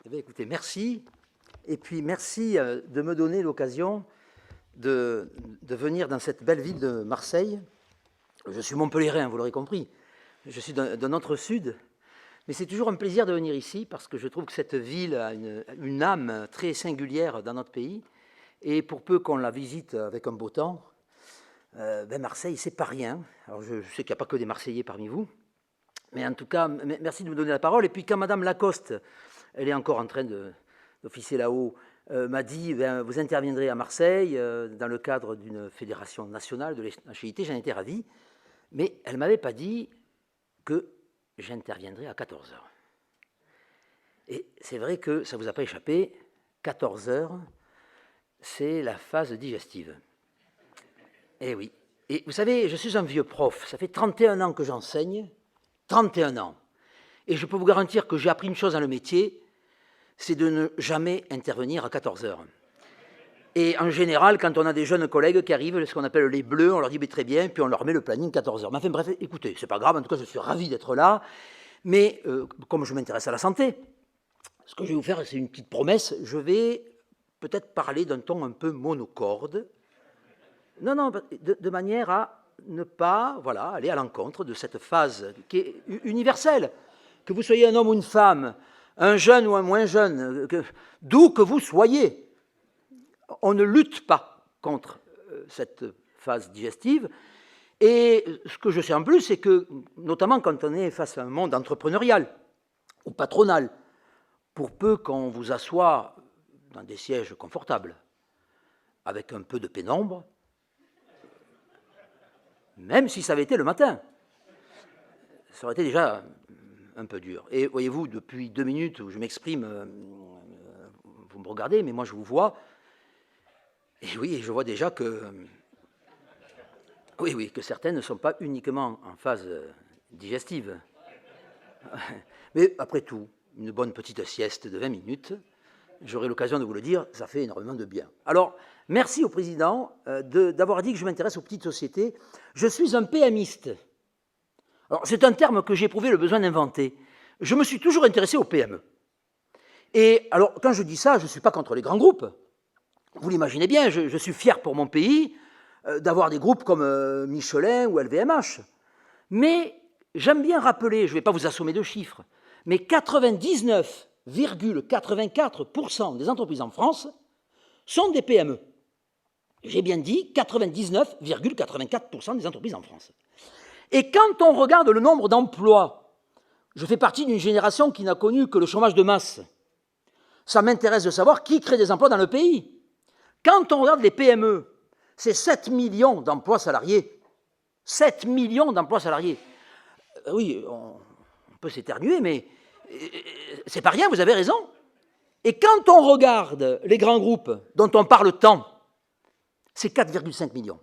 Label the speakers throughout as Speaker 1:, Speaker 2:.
Speaker 1: Eh bien, écoutez, merci. Et puis, merci de me donner l'occasion de venir dans cette belle ville de Marseille. Je suis montpelliérain, vous l'aurez compris. Je suis d'un autre sud. Mais c'est toujours un plaisir de venir ici parce que je trouve que cette ville a une âme très singulière dans notre pays. Et pour peu qu'on la visite avec un beau temps, Marseille, c'est pas rien. Alors, je sais qu'il n'y a pas que des Marseillais parmi vous. Mais en tout cas, merci de me donner la parole. Et puis, quand Madame Lacoste, elle est encore en train d'officier là-haut, m'a dit vous interviendrez à Marseille dans le cadre d'une fédération nationale de l'étanchéité, j'en étais ravi. Mais elle ne m'avait pas dit que j'interviendrai à 14h. Et c'est vrai que ça ne vous a pas échappé, 14h, c'est la phase digestive. Eh oui. Et vous savez, je suis un vieux prof, ça fait 31 ans que j'enseigne, 31 ans. Et je peux vous garantir que j'ai appris une chose dans le métier, c'est de ne jamais intervenir à 14h. Et en général, quand on a des jeunes collègues qui arrivent, ce qu'on appelle les bleus, on leur dit très bien, puis on leur met le planning 14h. Mais enfin bref, écoutez, c'est pas grave, en tout cas je suis ravi d'être là, mais comme je m'intéresse à la santé, ce que je vais vous faire, c'est une petite promesse, je vais peut-être parler d'un ton un peu monocorde, non, de manière à ne pas aller à l'encontre de cette phase qui est universelle. Que vous soyez un homme ou une femme, un jeune ou un moins jeune, d'où que vous soyez, on ne lutte pas contre cette phase digestive. Et ce que je sais en plus, c'est que, notamment quand on est face à un monde entrepreneurial ou patronal, pour peu qu'on vous assoie dans des sièges confortables, avec un peu de pénombre, même si ça avait été le matin, ça aurait été déjà un peu dur. Et voyez-vous, depuis 2 minutes où je m'exprime, vous me regardez, mais moi je vous vois, et oui, je vois déjà que, que certaines ne sont pas uniquement en phase digestive. Mais après tout, une bonne petite sieste de 20 minutes, j'aurai l'occasion de vous le dire, ça fait énormément de bien. Alors, merci au président d'avoir dit que je m'intéresse aux petites sociétés. Je suis un PMiste. Alors, c'est un terme que j'ai éprouvé le besoin d'inventer. Je me suis toujours intéressé aux PME. Et alors, quand je dis ça, je ne suis pas contre les grands groupes. Vous l'imaginez bien, je suis fier pour mon pays d'avoir des groupes comme Michelin ou LVMH. Mais j'aime bien rappeler, je ne vais pas vous assommer de chiffres, mais 99,84% des entreprises en France sont des PME. J'ai bien dit 99,84% des entreprises en France. Et quand on regarde le nombre d'emplois, je fais partie d'une génération qui n'a connu que le chômage de masse. Ça m'intéresse de savoir qui crée des emplois dans le pays. Quand on regarde les PME, c'est 7 millions d'emplois salariés. 7 millions d'emplois salariés. Oui, on peut s'éternuer, mais c'est pas rien, vous avez raison. Et quand on regarde les grands groupes dont on parle tant, c'est 4,5 millions.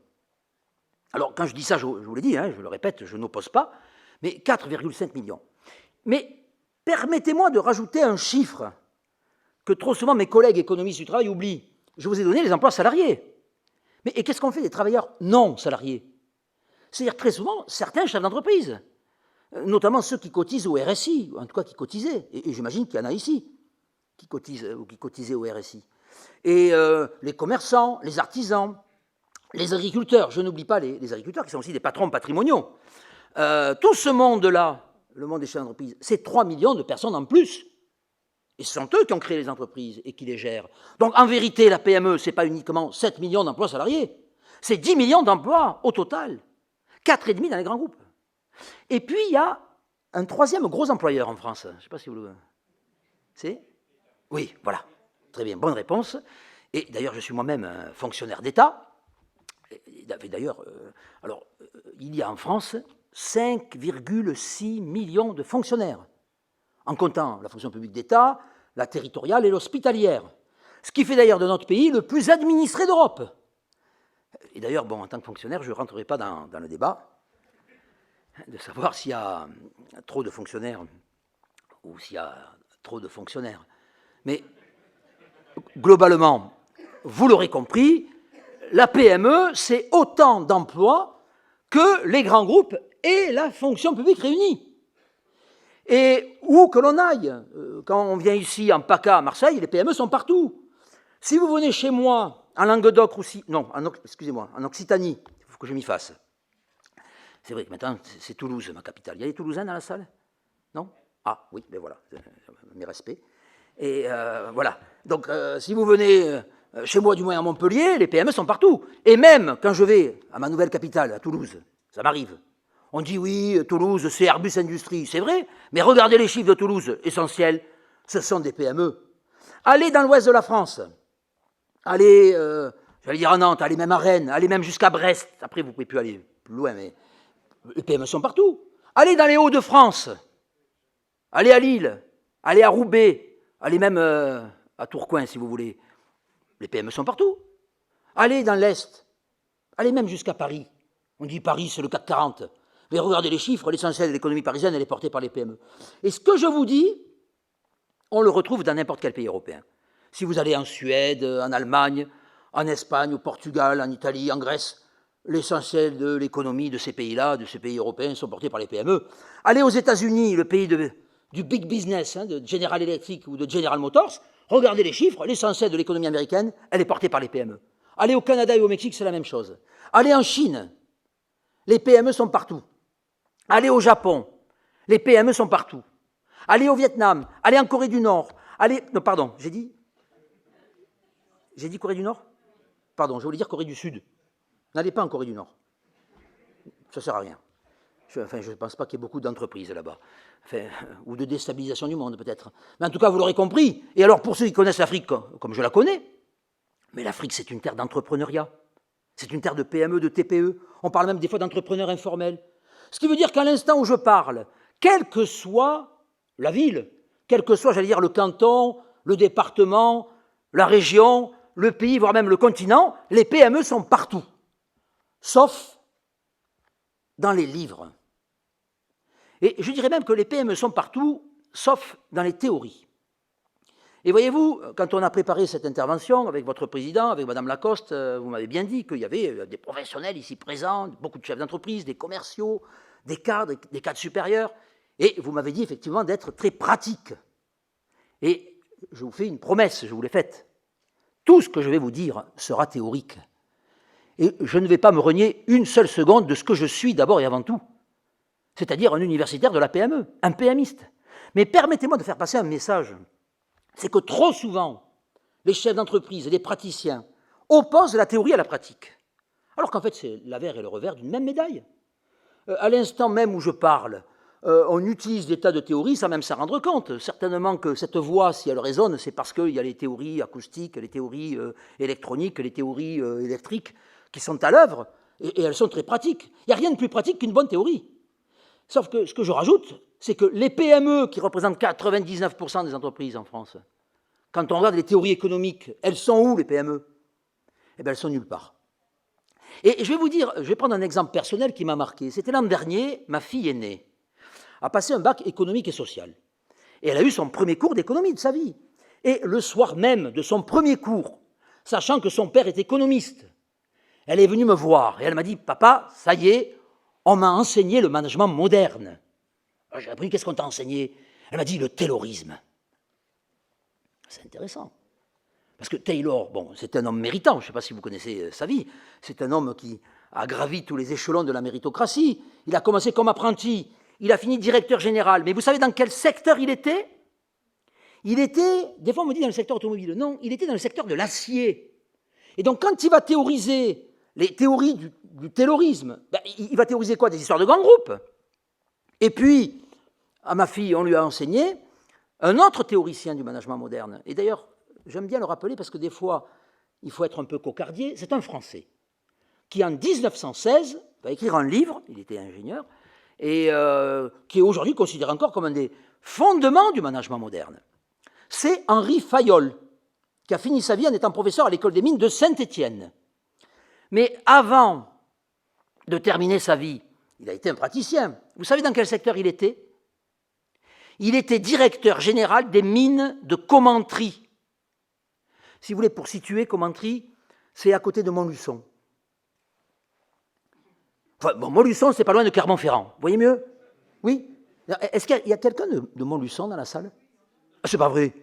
Speaker 1: Alors, quand je dis ça, je vous l'ai dit, je le répète, je n'oppose pas, mais 4,5 millions. Mais permettez-moi de rajouter un chiffre que trop souvent mes collègues économistes du travail oublient. Je vous ai donné les emplois salariés. Mais et qu'est-ce qu'on fait des travailleurs non salariés? C'est-à-dire très souvent certains chefs d'entreprise, notamment ceux qui cotisent au RSI, en tout cas qui cotisaient, et j'imagine qu'il y en a ici, qui cotisent ou qui cotisaient au RSI. Et les commerçants, les artisans, les agriculteurs, je n'oublie pas les agriculteurs qui sont aussi des patrons patrimoniaux. Tout ce monde-là, le monde des chefs d'entreprise, c'est 3 millions de personnes en plus. Et ce sont eux qui ont créé les entreprises et qui les gèrent. Donc en vérité, la PME, ce n'est pas uniquement 7 millions d'emplois salariés, c'est 10 millions d'emplois au total, 4,5 dans les grands groupes. Et puis il y a un troisième gros employeur en France. Je ne sais pas si vous le... C'est ? Oui, voilà. Très bien, bonne réponse. Et d'ailleurs, je suis moi-même un fonctionnaire d'État. D'ailleurs, il y a en France 5,6 millions de fonctionnaires, en comptant la fonction publique d'État, la territoriale et l'hospitalière. Ce qui fait d'ailleurs de notre pays le plus administré d'Europe. Et d'ailleurs, en tant que fonctionnaire, je ne rentrerai pas dans le débat de savoir s'il y a trop de fonctionnaires ou s'il y a trop de fonctionnaires. Mais globalement, vous l'aurez compris, la PME, c'est autant d'emplois que les grands groupes et la fonction publique réunis. Et où que l'on aille, quand on vient ici en PACA à Marseille, les PME sont partout. Si vous venez chez moi en Languedoc, non, excusez-moi, en Occitanie, il faut que je m'y fasse. C'est vrai que maintenant, c'est Toulouse, ma capitale. Il y a des Toulousains dans la salle? Non? Ah, oui, ben voilà, mes respects. Et voilà. Donc, si vous venez chez moi, du moins à Montpellier, les PME sont partout. Et même quand je vais à ma nouvelle capitale, à Toulouse, ça m'arrive. On dit oui, Toulouse, c'est Airbus Industrie, c'est vrai, mais regardez les chiffres de Toulouse, essentiels, ce sont des PME. Allez dans l'ouest de la France, allez, j'allais dire à Nantes, allez même à Rennes, allez même jusqu'à Brest, après vous ne pouvez plus aller plus loin, mais les PME sont partout. Allez dans les Hauts-de-France, allez à Lille, allez à Roubaix, allez même à Tourcoing si vous voulez, les PME sont partout. Allez dans l'Est, allez même jusqu'à Paris, on dit Paris c'est le CAC 40, mais regardez les chiffres, l'essentiel de l'économie parisienne, elle est portée par les PME. Et ce que je vous dis, on le retrouve dans n'importe quel pays européen. Si vous allez en Suède, en Allemagne, en Espagne, au Portugal, en Italie, en Grèce, l'essentiel de l'économie de ces pays-là, de ces pays européens, sont portés par les PME. Allez aux États-Unis, le pays du big business, de General Electric ou de General Motors, regardez les chiffres, l'essentiel de l'économie américaine, elle est portée par les PME. Allez au Canada et au Mexique, c'est la même chose. Allez en Chine, les PME sont partout. Allez au Japon, les PME sont partout. Allez au Vietnam, allez en Corée du Nord, allez... Non, pardon, j'ai dit Corée du Nord? Pardon, je voulais dire Corée du Sud. N'allez pas en Corée du Nord. Ça ne sert à rien. Je ne pense pas qu'il y ait beaucoup d'entreprises là-bas. Ou de déstabilisation du monde, peut-être. Mais en tout cas, vous l'aurez compris. Et alors, pour ceux qui connaissent l'Afrique, comme je la connais, mais l'Afrique, c'est une terre d'entrepreneuriat. C'est une terre de PME, de TPE. On parle même des fois d'entrepreneurs informels. Ce qui veut dire qu'à l'instant où je parle, quelle que soit la ville, quel que soit, j'allais dire, le canton, le département, la région, le pays, voire même le continent, les PME sont partout. Sauf dans les livres. Et je dirais même que les PME sont partout, sauf dans les théories. Et voyez-vous, quand on a préparé cette intervention avec votre président, avec Madame Lacoste, vous m'avez bien dit qu'il y avait des professionnels ici présents, beaucoup de chefs d'entreprise, des commerciaux, des cadres supérieurs, et vous m'avez dit effectivement d'être très pratique. Et je vous fais une promesse, je vous l'ai faite. Tout ce que je vais vous dire sera théorique. Et je ne vais pas me renier une seule seconde de ce que je suis d'abord et avant tout, c'est-à-dire un universitaire de la PME, un PMiste. Mais permettez-moi de faire passer un message. C'est que trop souvent, les chefs d'entreprise et les praticiens opposent la théorie à la pratique. Alors qu'en fait, c'est l'avers et le revers d'une même médaille. À l'instant même où je parle, on utilise des tas de théories sans même s'en rendre compte. Certainement que cette voix, si elle résonne, c'est parce qu'il y a les théories acoustiques, les théories électroniques, les théories électriques qui sont à l'œuvre, et elles sont très pratiques. Il n'y a rien de plus pratique qu'une bonne théorie. Sauf que ce que je rajoute, c'est que les PME, qui représentent 99% des entreprises en France, quand on regarde les théories économiques, elles sont où, les PME? Eh bien, elles sont nulle part. Et je vais vous dire, je vais prendre un exemple personnel qui m'a marqué. C'était l'an dernier, ma fille aînée a passé un bac économique et social. Et elle a eu son premier cours d'économie de sa vie. Et le soir même de son premier cours, sachant que son père est économiste, elle est venue me voir et elle m'a dit « Papa, ça y est, on m'a enseigné le management moderne. » J'ai appris, qu'est-ce qu'on t'a enseigné? Elle m'a dit le taylorisme. C'est intéressant. Parce que Taylor, bon, c'est un homme méritant, je ne sais pas si vous connaissez sa vie, c'est un homme qui a gravi tous les échelons de la méritocratie. Il a commencé comme apprenti, il a fini directeur général. Mais vous savez dans quel secteur il était? Il était, des fois on me dit dans le secteur automobile, non, il était dans le secteur de l'acier. Et donc quand il va théoriser les théories du taylorisme, ben, il va théoriser quoi? Des histoires de grands groupes. Et puis, à ma fille, on lui a enseigné un autre théoricien du management moderne. Et d'ailleurs, j'aime bien le rappeler parce que des fois, il faut être un peu cocardier. C'est un Français qui, en 1916, va écrire un livre, il était ingénieur, et qui est aujourd'hui considéré encore comme un des fondements du management moderne. C'est Henri Fayolle, qui a fini sa vie en étant professeur à l'école des mines de Saint-Étienne. Mais avant de terminer sa vie, il a été un praticien. Vous savez dans quel secteur il était? Il était directeur général des mines de Commentry. Si vous voulez, pour situer Commentry, c'est à côté de Montluçon. Enfin, bon, Montluçon, c'est pas loin de Clermont-Ferrand. Vous voyez mieux? Oui? Est-ce qu'il y a quelqu'un de Montluçon dans la salle? C'est pas vrai.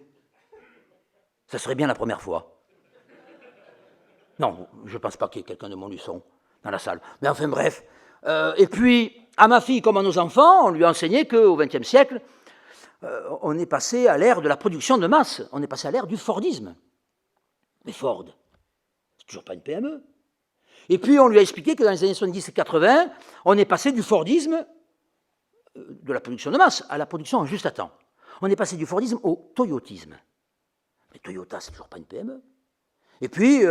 Speaker 1: Ça serait bien la première fois. Non, je ne pense pas qu'il y ait quelqu'un de Montluçon dans la salle. Mais enfin bref. Et puis, à ma fille comme à nos enfants, on lui a enseigné qu'au XXe siècle, on est passé à l'ère de la production de masse. On est passé à l'ère du Fordisme. Mais Ford, c'est toujours pas une PME. Et puis, on lui a expliqué que dans les années 70 et 80, on est passé du Fordisme, de la production de masse, à la production en juste à temps. On est passé du Fordisme au Toyotisme. Mais Toyota, c'est toujours pas une PME. Et puis,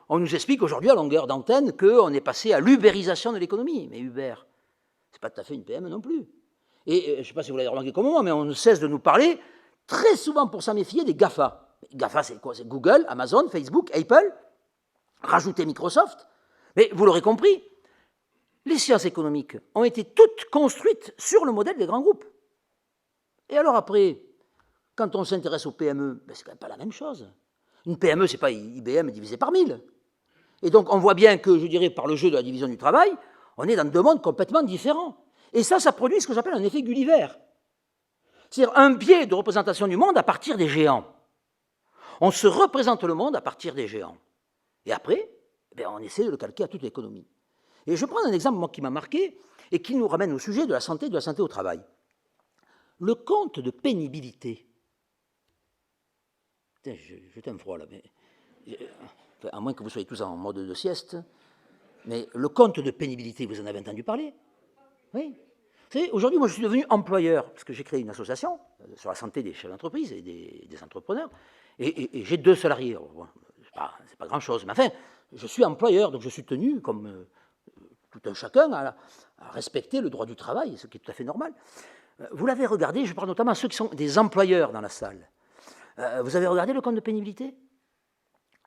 Speaker 1: on nous explique aujourd'hui à longueur d'antenne qu'on est passé à l'ubérisation de l'économie. Mais Uber, c'est pas tout à fait une PME non plus. Et je ne sais pas si vous l'avez remarqué comme moi, mais on ne cesse de nous parler, très souvent pour s'en méfier, des GAFA. GAFA, c'est quoi? C'est Google, Amazon, Facebook, Apple, rajouter Microsoft. Mais vous l'aurez compris, les sciences économiques ont été toutes construites sur le modèle des grands groupes. Et alors après, quand on s'intéresse aux PME, ben c'est quand même pas la même chose. Une PME, c'est pas IBM divisé par 1000. Et donc on voit bien que, je dirais, par le jeu de la division du travail, on est dans deux mondes complètement différents. Et ça produit ce que j'appelle un effet Gulliver. C'est-à-dire un biais de représentation du monde à partir des géants. On se représente le monde à partir des géants. Et après, ben, on essaie de le calquer à toute l'économie. Et je prends un exemple moi, qui m'a marqué et qui nous ramène au sujet de la santé au travail. Le compte de pénibilité. Putain, je t'aime froid là, mais à moins que vous soyez tous en mode de sieste. Mais le compte de pénibilité, vous en avez entendu parler? Oui. Vous savez, aujourd'hui, moi, je suis devenu employeur, parce que j'ai créé une association sur la santé des chefs d'entreprise et des entrepreneurs, et j'ai 2 salariés. Bon, c'est pas grand-chose, mais enfin, je suis employeur, donc je suis tenu, comme tout un chacun, à respecter le droit du travail, ce qui est tout à fait normal. Vous l'avez regardé, je parle notamment à ceux qui sont des employeurs dans la salle. Vous avez regardé le compte de pénibilité?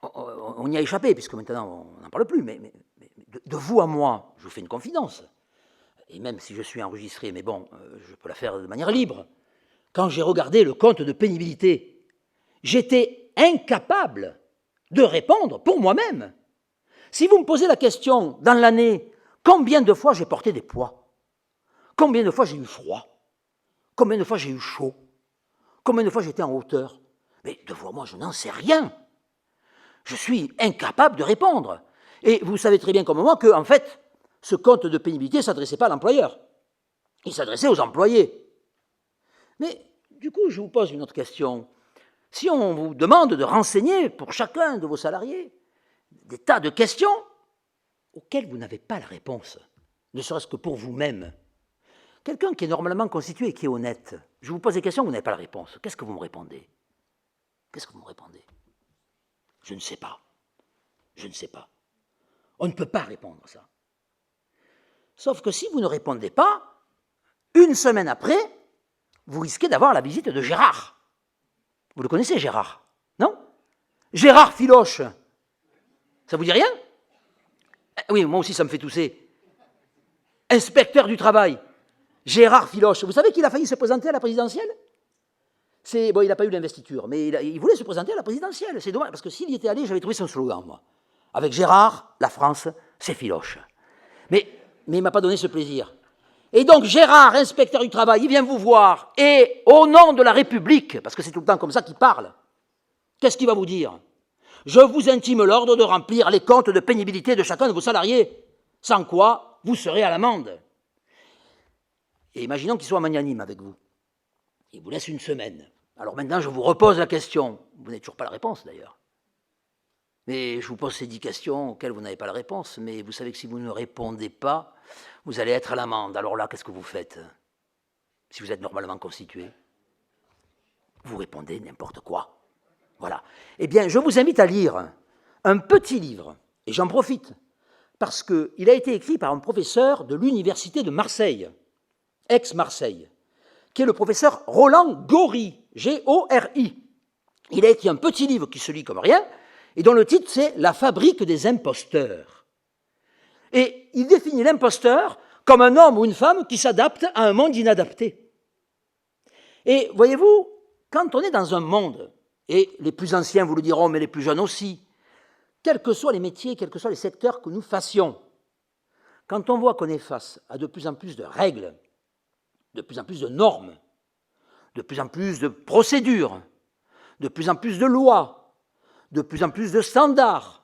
Speaker 1: On y a échappé, puisque maintenant, on n'en parle plus, mais de vous à moi, je vous fais une confidence. Et même si je suis enregistré, mais bon, je peux la faire de manière libre. Quand j'ai regardé le compte de pénibilité, j'étais incapable de répondre pour moi-même. Si vous me posez la question, dans l'année, combien de fois j'ai porté des poids? Combien de fois j'ai eu froid? Combien de fois j'ai eu chaud? Combien de fois j'étais en hauteur? Mais devant moi, je n'en sais rien. Je suis incapable de répondre. Et vous savez très bien comme moi que, en fait, ce compte de pénibilité ne s'adressait pas à l'employeur. Il s'adressait aux employés. Mais du coup, je vous pose une autre question. Si on vous demande de renseigner pour chacun de vos salariés des tas de questions auxquelles vous n'avez pas la réponse, ne serait-ce que pour vous-même, quelqu'un qui est normalement constitué et qui est honnête, je vous pose des questions, vous n'avez pas la réponse. Qu'est-ce que vous me répondez? Qu'est-ce que vous me répondez? Je ne sais pas. Je ne sais pas. On ne peut pas répondre à ça. Sauf que si vous ne répondez pas, une semaine après, vous risquez d'avoir la visite de Gérard. Vous le connaissez, Gérard? Non? Gérard Filoche. Ça vous dit rien? Oui, moi aussi ça me fait tousser. Inspecteur du travail. Gérard Filoche. Vous savez qu'il a failli se présenter à la présidentielle? Bon, il n'a pas eu l'investiture, mais il voulait se présenter à la présidentielle. C'est dommage, parce que s'il y était allé, j'avais trouvé son slogan, moi. Avec Gérard, la France, c'est Filoche. Mais il ne m'a pas donné ce plaisir. Et donc Gérard, inspecteur du travail, il vient vous voir, et au nom de la République, parce que c'est tout le temps comme ça qu'il parle, qu'est-ce qu'il va vous dire? Je vous intime l'ordre de remplir les comptes de pénibilité de chacun de vos salariés, sans quoi vous serez à l'amende. Et imaginons qu'il soit magnanime avec vous. Il vous laisse une semaine. Alors maintenant, je vous repose la question. Vous n'avez toujours pas la réponse, d'ailleurs. Mais je vous pose ces 10 questions auxquelles vous n'avez pas la réponse. Mais vous savez que si vous ne répondez pas, vous allez être à l'amende. Alors là, qu'est-ce que vous faites? Si vous êtes normalement constitué, vous répondez n'importe quoi. Voilà. Eh bien, je vous invite à lire un petit livre. Et j'en profite, parce qu'il a été écrit par un professeur de l'université de Marseille, ex-Marseille, qui est le professeur Roland Gori, G-O-R-I. Il a écrit un petit livre qui se lit comme rien, et dont le titre c'est « La fabrique des imposteurs ». Et il définit l'imposteur comme un homme ou une femme qui s'adapte à un monde inadapté. Et voyez-vous, quand on est dans un monde, et les plus anciens vous le diront, mais les plus jeunes aussi, quels que soient les métiers, quels que soient les secteurs que nous fassions, quand on voit qu'on est face à de plus en plus de règles, de plus en plus de normes, de plus en plus de procédures, de plus en plus de lois, de plus en plus de standards.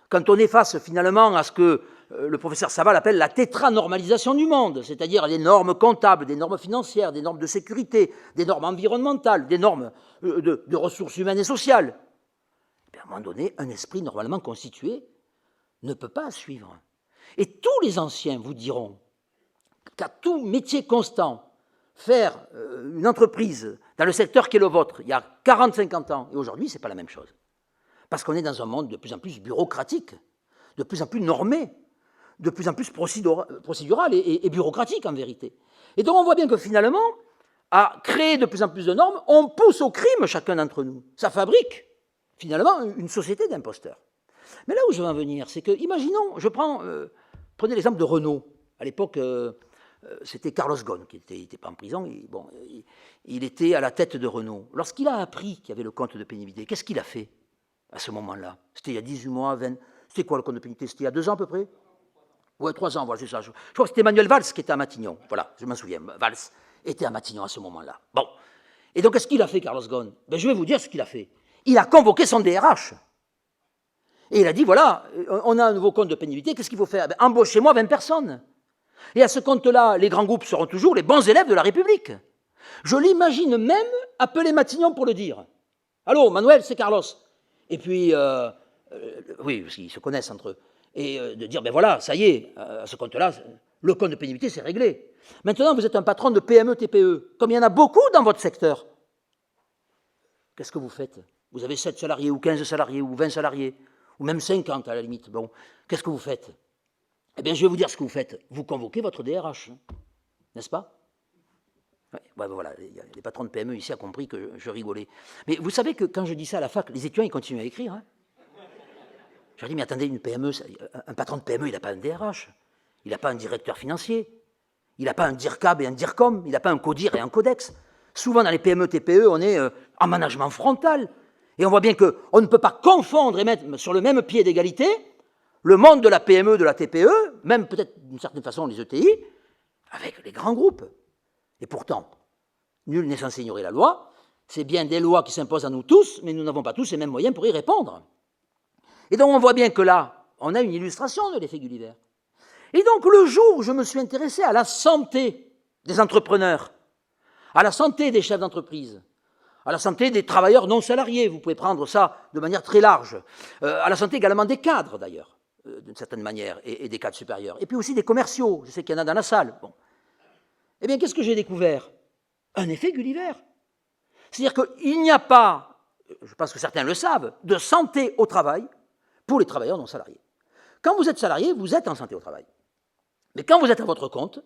Speaker 1: Quand on est face finalement à ce que le professeur Saval appelle la tétranormalisation du monde, c'est-à-dire les normes comptables, des normes financières, des normes de sécurité, des normes environnementales, des normes de ressources humaines et sociales, à un moment donné, un esprit normalement constitué ne peut pas suivre. Et tous les anciens vous diront qu'à tout métier constant, faire une entreprise dans le secteur qui est le vôtre, il y a 40-50 ans, et aujourd'hui, ce n'est pas la même chose. Parce qu'on est dans un monde de plus en plus bureaucratique, de plus en plus normé, de plus en plus procédural et bureaucratique en vérité. Et donc on voit bien que finalement, à créer de plus en plus de normes, on pousse au crime chacun d'entre nous. Ça fabrique finalement une société d'imposteurs. Mais là où je veux en venir, c'est que, imaginons, prenez l'exemple de Renault. À l'époque, c'était Carlos Ghosn qui n'était pas en prison. Il était à la tête de Renault. Lorsqu'il a appris qu'il y avait le compte de pénibilité, qu'est-ce qu'il a fait à ce moment-là? C'était il y a 18 mois, 20... C'était quoi le compte de pénibilité? C'était il y a 2 ans à peu près? Ouais, 3 ans, voilà, c'est ça. Je crois que c'était Emmanuel Valls qui était à Matignon. Voilà, je m'en souviens. Valls était à Matignon à ce moment-là. Bon. Et donc, qu'est-ce qu'il a fait, Carlos Ghosn? Je vais vous dire ce qu'il a fait. Il a convoqué son DRH. Et il a dit, voilà, on a un nouveau compte de pénibilité, qu'est-ce qu'il faut faire? Embauchez-moi 20 personnes. Et à ce compte-là, les grands groupes seront toujours les bons élèves de la République. Je l'imagine même appeler Matignon pour le dire. Allô, Manuel, c'est Carlos. Et puis, oui, parce qu'ils se connaissent entre eux. Et de dire, voilà, ça y est, à ce compte-là, le compte de pénibilité, c'est réglé. Maintenant, vous êtes un patron de PME, TPE. Comme il y en a beaucoup dans votre secteur, qu'est-ce que vous faites? Vous avez 7 salariés, ou 15 salariés, ou 20 salariés, ou même 50 à la limite. Bon, qu'est-ce que vous faites? Eh bien, je vais vous dire ce que vous faites. Vous convoquez votre DRH, n'est-ce pas? Ouais, voilà, les patrons de PME ici ont compris que je rigolais. Mais vous savez que quand je dis ça à la fac, les étudiants, ils continuent à écrire. Je leur dis, mais attendez, une PME, un patron de PME, il n'a pas un DRH, il n'a pas un directeur financier, il n'a pas un DIRCAB et un DIRCOM, il n'a pas un CODIR et un CODEX. Souvent, dans les PME, TPE, on est en management frontal. Et on voit bien qu'on ne peut pas confondre et mettre sur le même pied d'égalité le monde de la PME, de la TPE, même peut-être d'une certaine façon les ETI, avec les grands groupes. Et pourtant, nul n'est censé ignorer la loi. C'est bien des lois qui s'imposent à nous tous, mais nous n'avons pas tous les mêmes moyens pour y répondre. Et donc on voit bien que là, on a une illustration de l'effet Gulliver. Et donc le jour où je me suis intéressé à la santé des entrepreneurs, à la santé des chefs d'entreprise, à la santé des travailleurs non salariés, vous pouvez prendre ça de manière très large, à la santé également des cadres d'ailleurs, d'une certaine manière, et des cadres supérieurs, et puis aussi des commerciaux, je sais qu'il y en a dans la salle. Bon. Eh bien, qu'est-ce que j'ai découvert? Un effet Gulliver. C'est-à-dire qu'il n'y a pas, je pense que certains le savent, de santé au travail pour les travailleurs non salariés. Quand vous êtes salarié, vous êtes en santé au travail. Mais quand vous êtes à votre compte,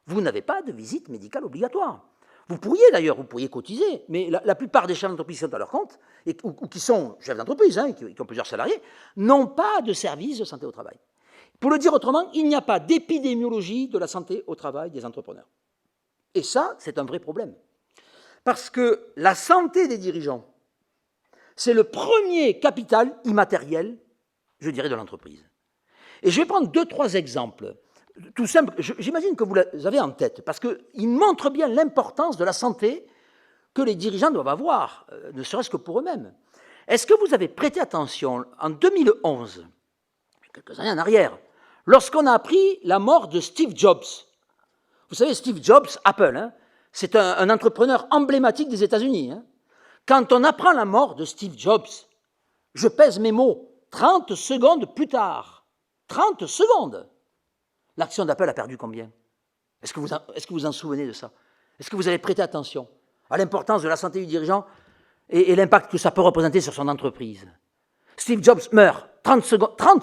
Speaker 1: vous n'avez pas de visite médicale obligatoire. Vous pourriez d'ailleurs, vous pourriez cotiser, mais la plupart des chefs d'entreprise qui sont à leur compte, ou qui sont chefs d'entreprise, qui ont plusieurs salariés, n'ont pas de service de santé au travail. Pour le dire autrement, il n'y a pas d'épidémiologie de la santé au travail des entrepreneurs. Et ça, c'est un vrai problème. Parce que la santé des dirigeants, c'est le premier capital immatériel, je dirais, de l'entreprise. Et je vais prendre 2-3 exemples, tout simple, j'imagine que vous les avez en tête, parce qu'ils montrent bien l'importance de la santé que les dirigeants doivent avoir, ne serait-ce que pour eux-mêmes. Est-ce que vous avez prêté attention, en 2011, quelques années en arrière, lorsqu'on a appris la mort de Steve Jobs? Vous savez, Steve Jobs, Apple, c'est un entrepreneur emblématique des États-Unis. Quand on apprend la mort de Steve Jobs, je pèse mes mots, 30 secondes plus tard, 30 secondes, l'action d'Apple a perdu combien? Est-ce que vous en souvenez de ça? Est-ce que vous avez prêté attention à l'importance de la santé du dirigeant et l'impact que ça peut représenter sur son entreprise? Steve Jobs meurt 30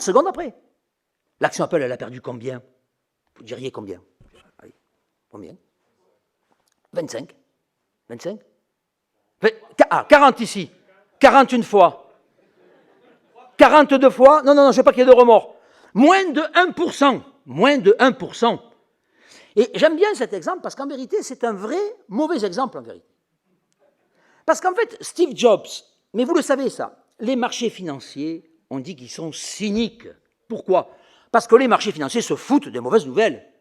Speaker 1: secondes après. L'action Apple, elle a perdu combien? Vous diriez combien? Allez, combien? 25? 25? 40 ici. 41 fois. 42 fois? Non, je ne veux pas qu'il y ait de remords. Moins de 1%. Moins de 1%. Et j'aime bien cet exemple parce qu'en vérité, c'est un vrai mauvais exemple en vérité. Parce qu'en fait, Steve Jobs, mais vous le savez ça, les marchés financiers, on dit qu'ils sont cyniques. Pourquoi? Parce que les marchés financiers se foutent des mauvaises nouvelles.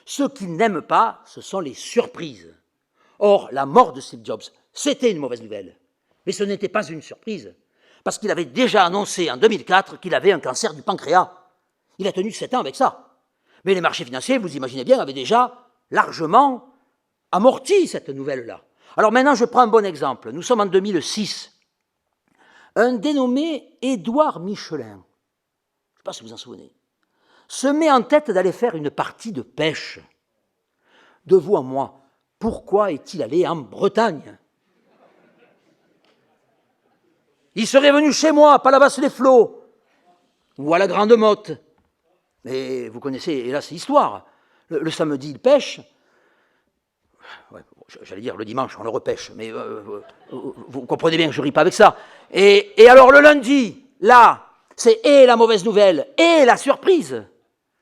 Speaker 1: Ce qu'ils n'aiment pas, ce sont les surprises. Or, la mort de Steve Jobs, c'était une mauvaise nouvelle. Mais ce n'était pas une surprise, parce qu'il avait déjà annoncé en 2004 qu'il avait un cancer du pancréas. Il a tenu 7 ans avec ça. Mais les marchés financiers, vous imaginez bien, avaient déjà largement amorti cette nouvelle-là. Alors maintenant, je prends un bon exemple. Nous sommes en 2006. Un dénommé Édouard Michelin, je ne sais pas si vous vous en souvenez, se met en tête d'aller faire une partie de pêche. De vous à moi, pourquoi est-il allé en Bretagne? Il serait venu chez moi, à Palavas-les-Flots, ou à la Grande Motte. Mais vous connaissez, hélas, l'histoire. Le samedi, il pêche. Ouais, j'allais dire le dimanche, on le repêche, mais vous comprenez bien que je ne ris pas avec ça. Et alors le lundi, là, c'est et la mauvaise nouvelle, et la surprise.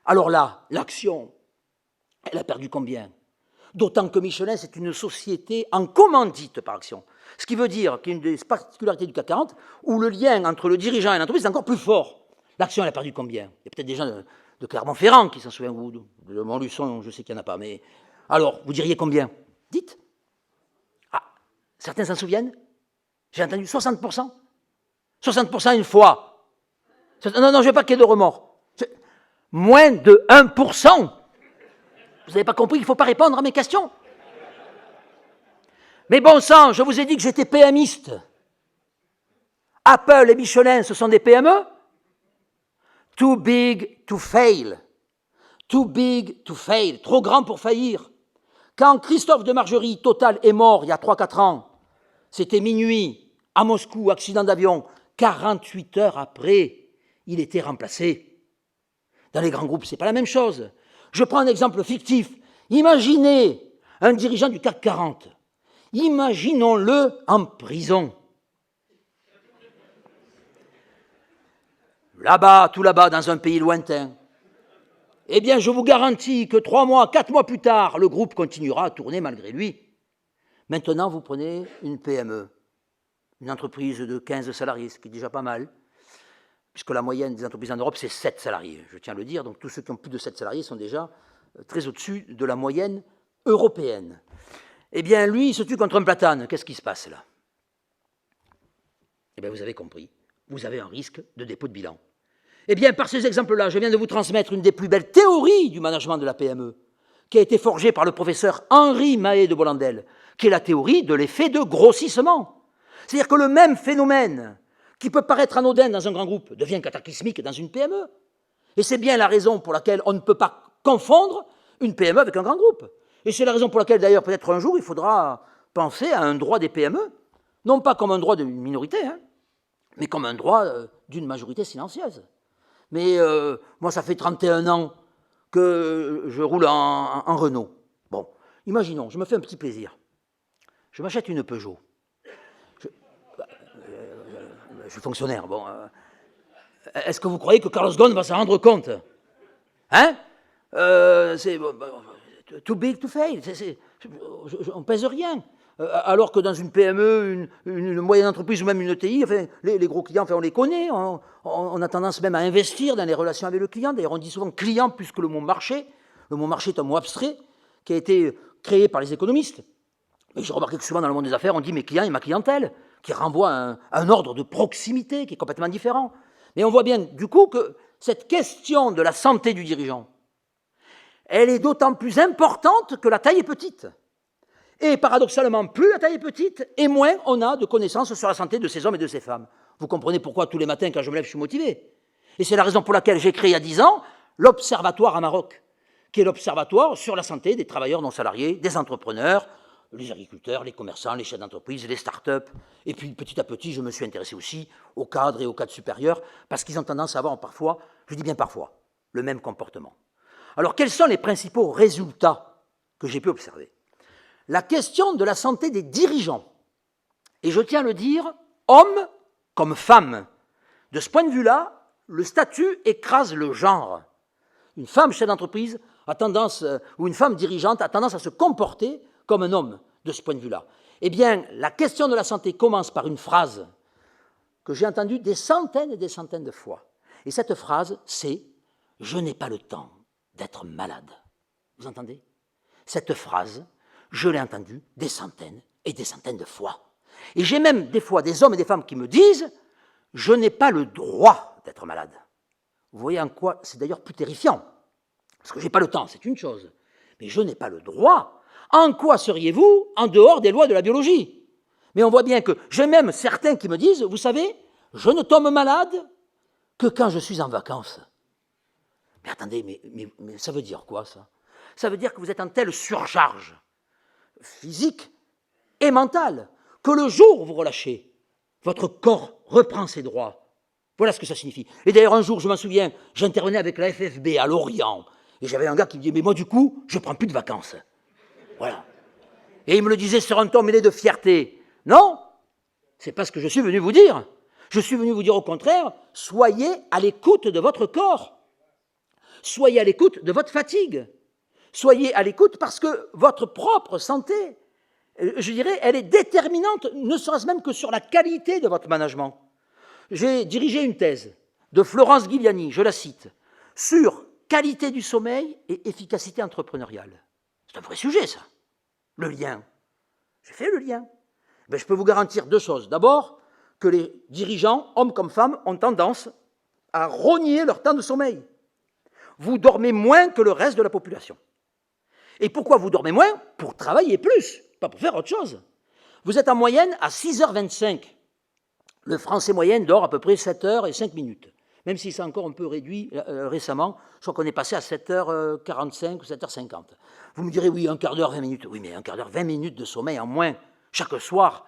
Speaker 1: Alors là, l'action, elle a perdu combien? D'autant que Michelin, c'est une société en commandite par action. Ce qui veut dire qu'il y a une des particularités du CAC 40 où le lien entre le dirigeant et l'entreprise est encore plus fort. L'action, elle a perdu combien? Il y a peut-être des gens de Clermont-Ferrand qui s'en souviennent, ou de Montluçon, je sais qu'il n'y en a pas. Mais alors, vous diriez combien? Dites. Ah, certains s'en souviennent? J'ai entendu 60%. 60% une fois. Non, je ne veux pas qu'il y ait de remords. Moins de 1%. Vous n'avez pas compris qu'il ne faut pas répondre à mes questions. Mais bon sang, je vous ai dit que j'étais PMiste. Apple et Michelin, ce sont des PME? Too big to fail. Too big to fail. Trop grand pour faillir. Quand Christophe de Margerie, Total, est mort il y a 3-4 ans, c'était minuit, à Moscou, accident d'avion, 48 heures après, il était remplacé. Dans les grands groupes, ce n'est pas la même chose. Je prends un exemple fictif. Imaginez un dirigeant du CAC 40. Imaginons-le en prison. Là-bas, tout là-bas, dans un pays lointain. Eh bien, je vous garantis que 3 mois, 4 mois plus tard, le groupe continuera à tourner malgré lui. Maintenant, vous prenez une PME, une entreprise de 15 salariés, ce qui est déjà pas mal, puisque la moyenne des entreprises en Europe, c'est 7 salariés, je tiens à le dire. Donc tous ceux qui ont plus de 7 salariés sont déjà très au-dessus de la moyenne européenne. Eh bien, lui, il se tue contre un platane. Qu'est-ce qui se passe là? Eh bien, vous avez compris, vous avez un risque de dépôt de bilan. Eh bien, par ces exemples-là, je viens de vous transmettre une des plus belles théories du management de la PME, qui a été forgée par le professeur Henri Mahé de Bollandel, qui est la théorie de l'effet de grossissement. C'est-à-dire que le même phénomène qui peut paraître anodin dans un grand groupe devient cataclysmique dans une PME. Et c'est bien la raison pour laquelle on ne peut pas confondre une PME avec un grand groupe. Et c'est la raison pour laquelle, d'ailleurs, peut-être un jour, il faudra penser à un droit des PME, non pas comme un droit d'une minorité, mais comme un droit d'une majorité silencieuse. Mais moi, ça fait 31 ans que je roule en Renault. Bon, imaginons, je me fais un petit plaisir. Je m'achète une Peugeot. Je suis fonctionnaire. Bon, est-ce que vous croyez que Carlos Ghosn va s'en rendre compte? Hein? C'est too big to fail. On ne pèse rien. Alors que dans une PME, une moyenne entreprise ou même une ETI, enfin, les gros clients, enfin, on les connaît. On a tendance même à investir dans les relations avec le client. D'ailleurs, on dit souvent client plus que le mot marché. Le mot marché est un mot abstrait qui a été créé par les économistes. Et j'ai remarqué que souvent dans le monde des affaires, on dit mes clients et ma clientèle, qui renvoie à un ordre de proximité qui est complètement différent. Mais on voit bien du coup que cette question de la santé du dirigeant, elle est d'autant plus importante que la taille est petite. Et paradoxalement, plus la taille est petite, et moins on a de connaissances sur la santé de ces hommes et de ces femmes. Vous comprenez pourquoi tous les matins, quand je me lève, je suis motivé. Et c'est la raison pour laquelle j'ai créé il y a 10 ans l'Observatoire à Maroc, qui est l'observatoire sur la santé des travailleurs non salariés, des entrepreneurs, les agriculteurs, les commerçants, les chefs d'entreprise, les start-up. Et puis petit à petit, je me suis intéressé aussi aux cadres et aux cadres supérieurs, parce qu'ils ont tendance à avoir parfois, je dis bien parfois, le même comportement. Alors quels sont les principaux résultats que j'ai pu observer? La question de la santé des dirigeants, et je tiens à le dire, hommes comme femmes. De ce point de vue-là, le statut écrase le genre. Une femme chef d'entreprise a tendance, ou une femme dirigeante a tendance à se comporter comme un homme, de ce point de vue-là. Eh bien, la question de la santé commence par une phrase que j'ai entendue des centaines et des centaines de fois. Et cette phrase, c'est « Je n'ai pas le temps d'être malade ». Vous entendez? Cette phrase, je l'ai entendue des centaines et des centaines de fois. Et j'ai même des fois des hommes et des femmes qui me disent « je n'ai pas le droit d'être malade ». Vous voyez en quoi c'est d'ailleurs plus terrifiant. Parce que je n'ai pas le temps, c'est une chose. Mais je n'ai pas le droit. En quoi seriez-vous en dehors des lois de la biologie? Mais on voit bien que j'ai même certains qui me disent, vous savez, je ne tombe malade que quand je suis en vacances. Mais attendez, mais ça veut dire quoi ça? Ça veut dire que vous êtes en telle surcharge physique et mentale que le jour où vous relâchez, votre corps reprend ses droits. Voilà ce que ça signifie. Et d'ailleurs, un jour, je m'en souviens, j'intervenais avec la FFB à Lorient, et j'avais un gars qui me dit, mais moi, du coup, je ne prends plus de vacances. Voilà. Et il me le disait sur un ton mêlé de fierté. Non, c'est pas ce que je suis venu vous dire. Je suis venu vous dire au contraire, soyez à l'écoute de votre corps. Soyez à l'écoute de votre fatigue. Soyez à l'écoute parce que votre propre santé, je dirais, elle est déterminante, ne serait-ce même que sur la qualité de votre management. J'ai dirigé une thèse de Florence Ghigliani, je la cite, sur qualité du sommeil et efficacité entrepreneuriale. C'est un vrai sujet, ça. Le lien. J'ai fait le lien. Ben, je peux vous garantir deux choses. D'abord, que les dirigeants, hommes comme femmes, ont tendance à rogner leur temps de sommeil. Vous dormez moins que le reste de la population. Et pourquoi vous dormez moins? Pour travailler plus, pas pour faire autre chose. Vous êtes en moyenne à 6h25. Le Français moyen dort à peu près 7h05, même si c'est encore un peu réduit récemment. Je crois qu'on est passé à 7h45 ou 7h50. Vous me direz, oui, un quart d'heure, 20 minutes. Oui, mais un quart d'heure, 20 minutes de sommeil en moins chaque soir,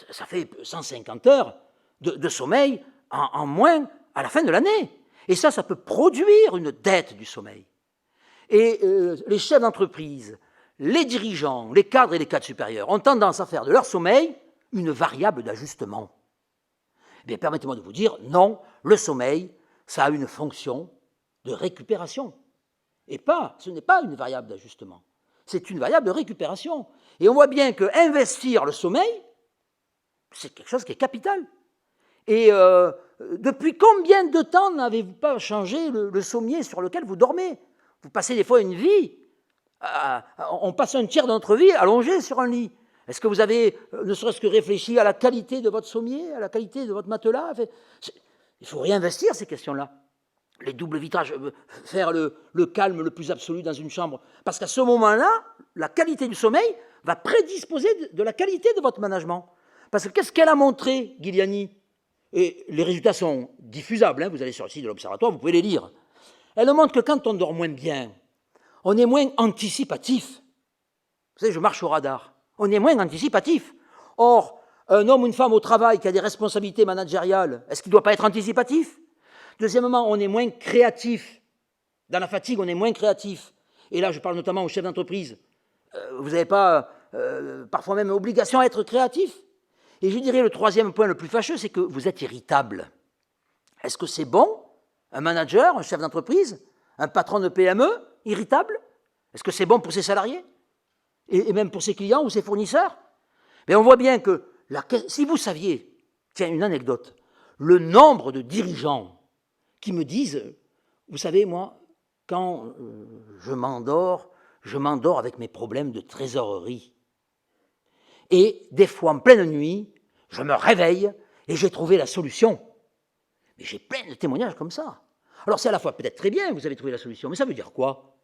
Speaker 1: ça fait 150 heures de sommeil en moins à la fin de l'année. Et ça peut produire une dette du sommeil. Et les chefs d'entreprise, les dirigeants, les cadres et les cadres supérieurs ont tendance à faire de leur sommeil une variable d'ajustement. Eh bien, permettez-moi de vous dire, non, le sommeil, ça a une fonction de récupération. Et ce n'est pas une variable d'ajustement, c'est une variable de récupération. Et on voit bien qu'investir le sommeil, c'est quelque chose qui est capital. Et depuis combien de temps n'avez-vous pas changé le sommier sur lequel vous dormez? Vous passez des fois une vie, on passe un tiers de notre vie allongé sur un lit. Est-ce que vous avez, ne serait-ce que réfléchi à la qualité de votre sommier, à la qualité de votre matelas? Il faut réinvestir ces questions-là. Les doubles vitrages, faire le calme le plus absolu dans une chambre. Parce qu'à ce moment-là, la qualité du sommeil va prédisposer de la qualité de votre management. Parce que qu'est-ce qu'elle a montré, Ghigliani? Et les résultats sont diffusables, hein, vous allez sur le site de l'Observatoire, vous pouvez les lire. Elle montre que quand on dort moins bien, on est moins anticipatif. Vous savez, je marche au radar. On est moins anticipatif. Or, un homme ou une femme au travail qui a des responsabilités managériales, est-ce qu'il ne doit pas être anticipatif? Deuxièmement, on est moins créatif. Dans la fatigue, on est moins créatif. Et là, je parle notamment aux chefs d'entreprise. Vous n'avez pas parfois même obligation à être créatif. Et je dirais le troisième point le plus fâcheux, c'est que vous êtes irritable. Est-ce que c'est bon, un manager, un chef d'entreprise, un patron de PME, irritable? Est-ce que c'est bon pour ses salariés? Et même pour ses clients ou ses fournisseurs? Mais on voit bien que, si vous saviez, tiens, une anecdote, le nombre de dirigeants qui me disent, vous savez, moi, quand je m'endors avec mes problèmes de trésorerie. Et des fois, en pleine nuit, je me réveille et j'ai trouvé la solution. Mais j'ai plein de témoignages comme ça. Alors c'est à la fois peut-être très bien, vous avez trouvé la solution, mais ça veut dire quoi?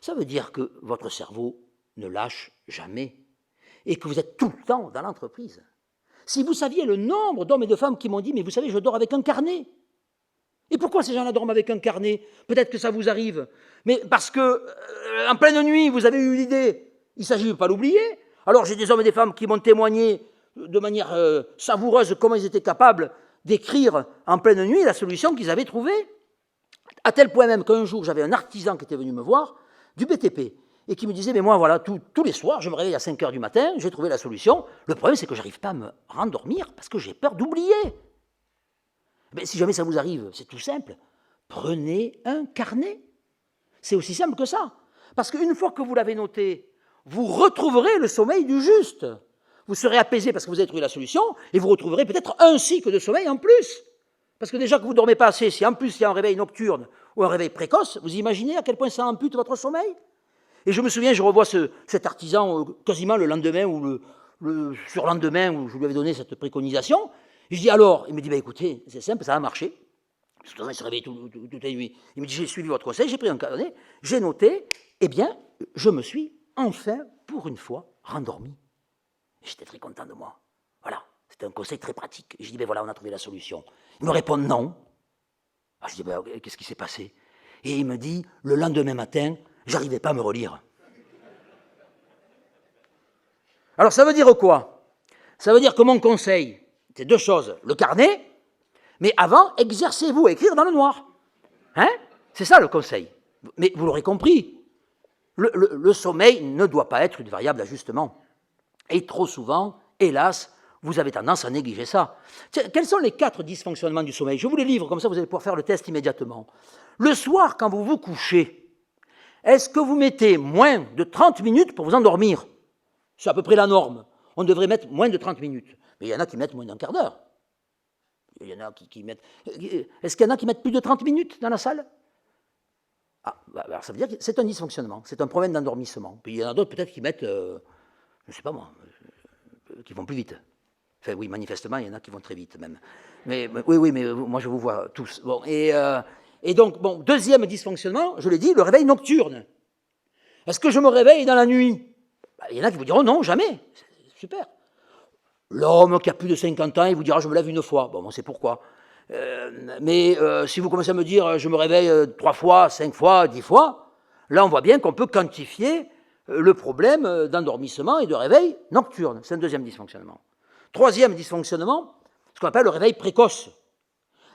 Speaker 1: Ça veut dire que votre cerveau ne lâche jamais et que vous êtes tout le temps dans l'entreprise. Si vous saviez le nombre d'hommes et de femmes qui m'ont dit « mais vous savez, je dors avec un carnet ». Et pourquoi ces gens-là dorment avec un carnet? Peut-être que ça vous arrive, mais parce que en pleine nuit, vous avez eu l'idée. Il s'agit de ne pas l'oublier. Alors j'ai des hommes et des femmes qui m'ont témoigné de manière savoureuse comment ils étaient capables d'écrire en pleine nuit la solution qu'ils avaient trouvée. À tel point même qu'un jour, j'avais un artisan qui était venu me voir, du BTP, et qui me disait, mais moi, voilà, tous les soirs, je me réveille à 5h du matin, j'ai trouvé la solution. Le problème, c'est que je n'arrive pas à me rendormir parce que j'ai peur d'oublier. Mais si jamais ça vous arrive, c'est tout simple. Prenez un carnet. C'est aussi simple que ça. Parce qu'une fois que vous l'avez noté, vous retrouverez le sommeil du juste. Vous serez apaisé parce que vous avez trouvé la solution, et vous retrouverez peut-être un cycle de sommeil en plus. Parce que déjà que vous ne dormez pas assez, si en plus il y a un réveil nocturne ou un réveil précoce, vous imaginez à quel point ça ampute votre sommeil? Et je me souviens, je revois cet artisan quasiment le lendemain ou le surlendemain où je lui avais donné cette préconisation. Et je dis alors, il me dit, écoutez, c'est simple, ça a marché. Parce que il se réveille toute la nuit. Il me dit, j'ai suivi votre conseil, j'ai pris un carnet, j'ai noté, eh bien, je me suis enfin, pour une fois, rendormi. J'étais très content de moi. Voilà, c'était un conseil très pratique. Et je dis, voilà, on a trouvé la solution. Il me répond non. Je dis, qu'est-ce qui s'est passé? Et il me dit, le lendemain matin, j'arrivais pas à me relire. Alors ça veut dire quoi? Ça veut dire que mon conseil, c'est deux choses. Le carnet, mais avant, exercez-vous à écrire dans le noir. Hein? C'est ça le conseil. Mais vous l'aurez compris, le sommeil ne doit pas être une variable d'ajustement. Et trop souvent, hélas, vous avez tendance à négliger ça. Quels sont les 4 dysfonctionnements du sommeil? Je vous les livre, comme ça vous allez pouvoir faire le test immédiatement. Le soir, quand vous vous couchez, est-ce que vous mettez moins de 30 minutes pour vous endormir? C'est à peu près la norme. On devrait mettre moins de 30 minutes. Mais il y en a qui mettent moins d'un quart d'heure. Il y en a qui mettent... Est-ce qu'il y en a qui mettent plus de 30 minutes dans la salle? Alors ça veut dire que c'est un dysfonctionnement, c'est un problème d'endormissement. Puis il y en a d'autres peut-être qui mettent, je ne sais pas moi, qui vont plus vite. Enfin oui, manifestement, il y en a qui vont très vite même. Mais oui, mais moi je vous vois tous. Bon, et donc, deuxième dysfonctionnement, je l'ai dit, le réveil nocturne. Est-ce que je me réveille dans la nuit? Il y en a qui vous diront non, jamais. C'est super. L'homme qui a plus de 50 ans, il vous dira je me lève une fois. Bon, on sait pourquoi. Mais si vous commencez à me dire je me réveille 3 fois, 5 fois, 10 fois, là on voit bien qu'on peut quantifier le problème d'endormissement et de réveil nocturne. C'est un deuxième dysfonctionnement. Troisième dysfonctionnement, ce qu'on appelle le réveil précoce.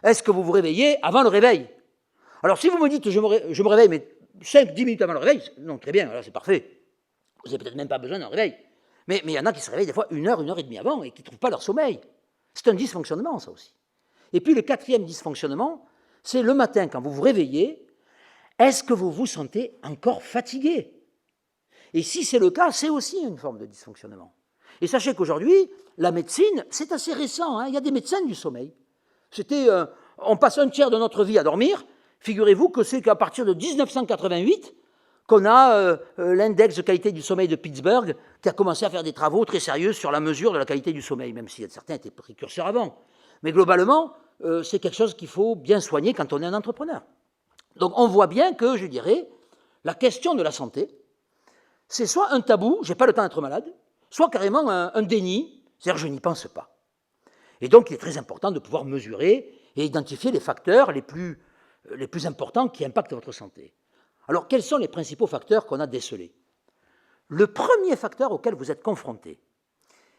Speaker 1: Est-ce que vous vous réveillez avant le réveil? Alors si vous me dites je me réveille mais 5-10 minutes avant le réveil, non, très bien, là c'est parfait. Vous n'avez peut-être même pas besoin d'un réveil. Mais il y en a qui se réveillent des fois 1 heure et demie avant et qui ne trouvent pas leur sommeil. C'est un dysfonctionnement ça aussi. Et puis le quatrième dysfonctionnement, c'est le matin quand vous vous réveillez, est-ce que vous vous sentez encore fatigué? Et si c'est le cas, c'est aussi une forme de dysfonctionnement. Et sachez qu'aujourd'hui, la médecine, c'est assez récent, il y a des médecins du sommeil. On passe un tiers de notre vie à dormir, figurez-vous que c'est qu'à partir de 1988 qu'on a l'index de qualité du sommeil de Pittsburgh qui a commencé à faire des travaux très sérieux sur la mesure de la qualité du sommeil, même si certains étaient précurseurs avant. Mais globalement, c'est quelque chose qu'il faut bien soigner quand on est un entrepreneur. Donc on voit bien que, je dirais, la question de la santé, c'est soit un tabou, j'ai pas le temps d'être malade, soit carrément un déni, c'est-à-dire je n'y pense pas. Et donc il est très important de pouvoir mesurer et identifier les facteurs les plus importants qui impactent votre santé. Alors quels sont les principaux facteurs qu'on a décelés? Le premier facteur auquel vous êtes confronté,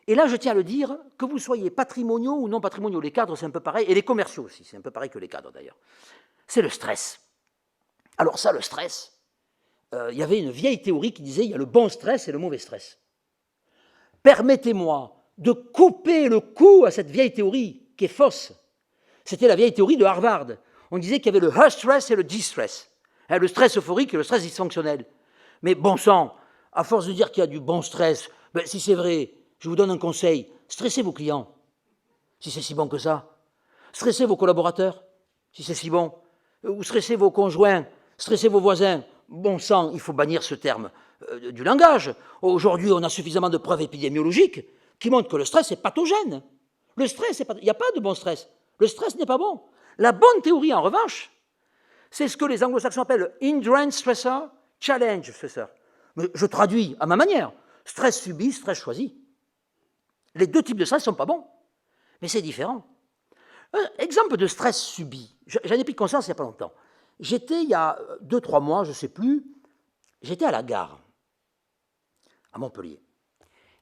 Speaker 1: et là, je tiens à le dire, que vous soyez patrimoniaux ou non patrimoniaux, les cadres, c'est un peu pareil, et les commerciaux aussi, c'est un peu pareil que les cadres d'ailleurs, c'est le stress. Alors ça, le stress, il y avait une vieille théorie qui disait il y a le bon stress et le mauvais stress. Permettez-moi de couper le cou à cette vieille théorie qui est fausse. C'était la vieille théorie de Harvard. On disait qu'il y avait le eustress et le distress, le stress euphorique et le stress dysfonctionnel. Mais bon sang, à force de dire qu'il y a du bon stress, si c'est vrai, je vous donne un conseil, stressez vos clients, si c'est si bon que ça. Stressez vos collaborateurs, si c'est si bon. Ou stressez vos conjoints, stressez vos voisins. Bon sang, il faut bannir ce terme du langage. Aujourd'hui, on a suffisamment de preuves épidémiologiques qui montrent que le stress est pathogène. Le stress, il n'y a pas de bon stress. Le stress n'est pas bon. La bonne théorie, en revanche, c'est ce que les anglo-saxons appellent endurance stressor, challenge stressor. Mais je traduis à ma manière. Stress subi, stress choisi. Les deux types de stress ne sont pas bons, mais c'est différent. Un exemple de stress subi, j'en ai pris conscience il n'y a pas longtemps. J'étais, il y a 2-3 mois, je ne sais plus, j'étais à la gare, à Montpellier.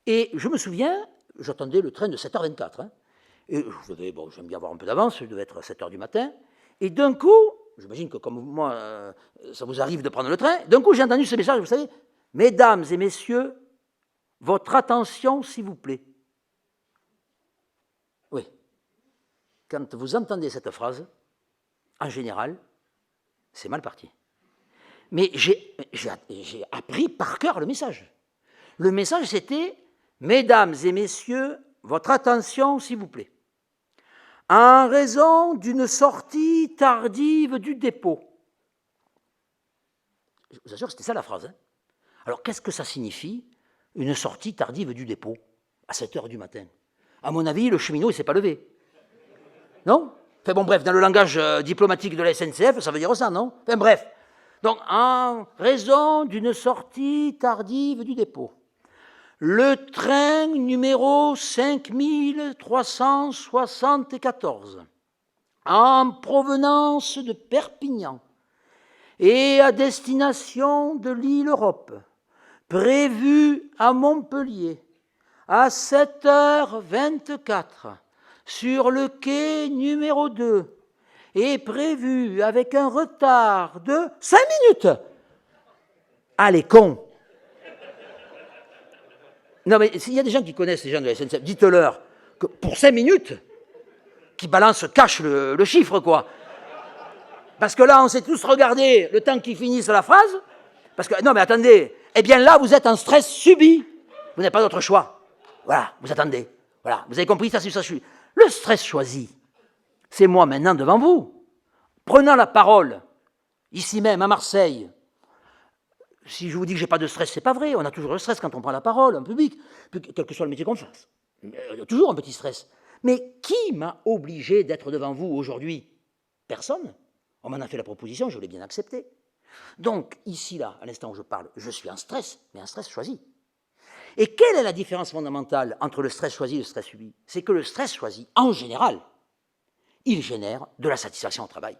Speaker 1: Et je me souviens, j'attendais le train de 7h24. Et j'aime bien avoir un peu d'avance, je devais être à 7h du matin. Et d'un coup, j'imagine que comme moi, ça vous arrive de prendre le train, d'un coup j'ai entendu ce message, vous savez, « Mesdames et messieurs, votre attention s'il vous plaît ». Oui. Quand vous entendez cette phrase, en général, c'est mal parti. Mais j'ai appris par cœur le message. Le message, c'était « Mesdames et messieurs, votre attention, s'il vous plaît. En raison d'une sortie tardive du dépôt. » Je vous assure que c'était ça la phrase. Alors, qu'est-ce que ça signifie, une sortie tardive du dépôt, à 7 heures du matin? À mon avis, le cheminot, il ne s'est pas levé. Non? Enfin bon, bref, dans le langage diplomatique de la SNCF, ça veut dire ça, non? Enfin bref. Donc, en raison d'une sortie tardive du dépôt, le train numéro 5374, en provenance de Perpignan et à destination de l'île Europe, prévu à Montpellier à 7h24 sur le quai numéro 2 est prévu avec un retard de 5 minutes. Ah, les cons! Non, mais s'il y a des gens qui connaissent les gens de la SNCF, dites-leur que pour 5 minutes, qui balancent, cachent le chiffre, quoi. Parce que là, on s'est tous regardé le temps qu'ils finissent la phrase. Parce que, non, mais attendez, eh bien là, vous êtes en stress subi. Vous n'avez pas d'autre choix. Voilà, vous attendez. Voilà, vous avez compris, ça suit. Le stress choisi, c'est moi maintenant devant vous, prenant la parole, ici même, à Marseille. Si je vous dis que je n'ai pas de stress, ce n'est pas vrai. On a toujours le stress quand on prend la parole en public, quel que soit le métier qu'on fasse. Il y a toujours un petit stress. Mais qui m'a obligé d'être devant vous aujourd'hui? Personne. On m'en a fait la proposition, je l'ai bien accepté. Donc, ici, là, à l'instant où je parle, je suis en stress, mais un stress choisi. Et quelle est la différence fondamentale entre le stress choisi et le stress subi? C'est que le stress choisi, en général, il génère de la satisfaction au travail.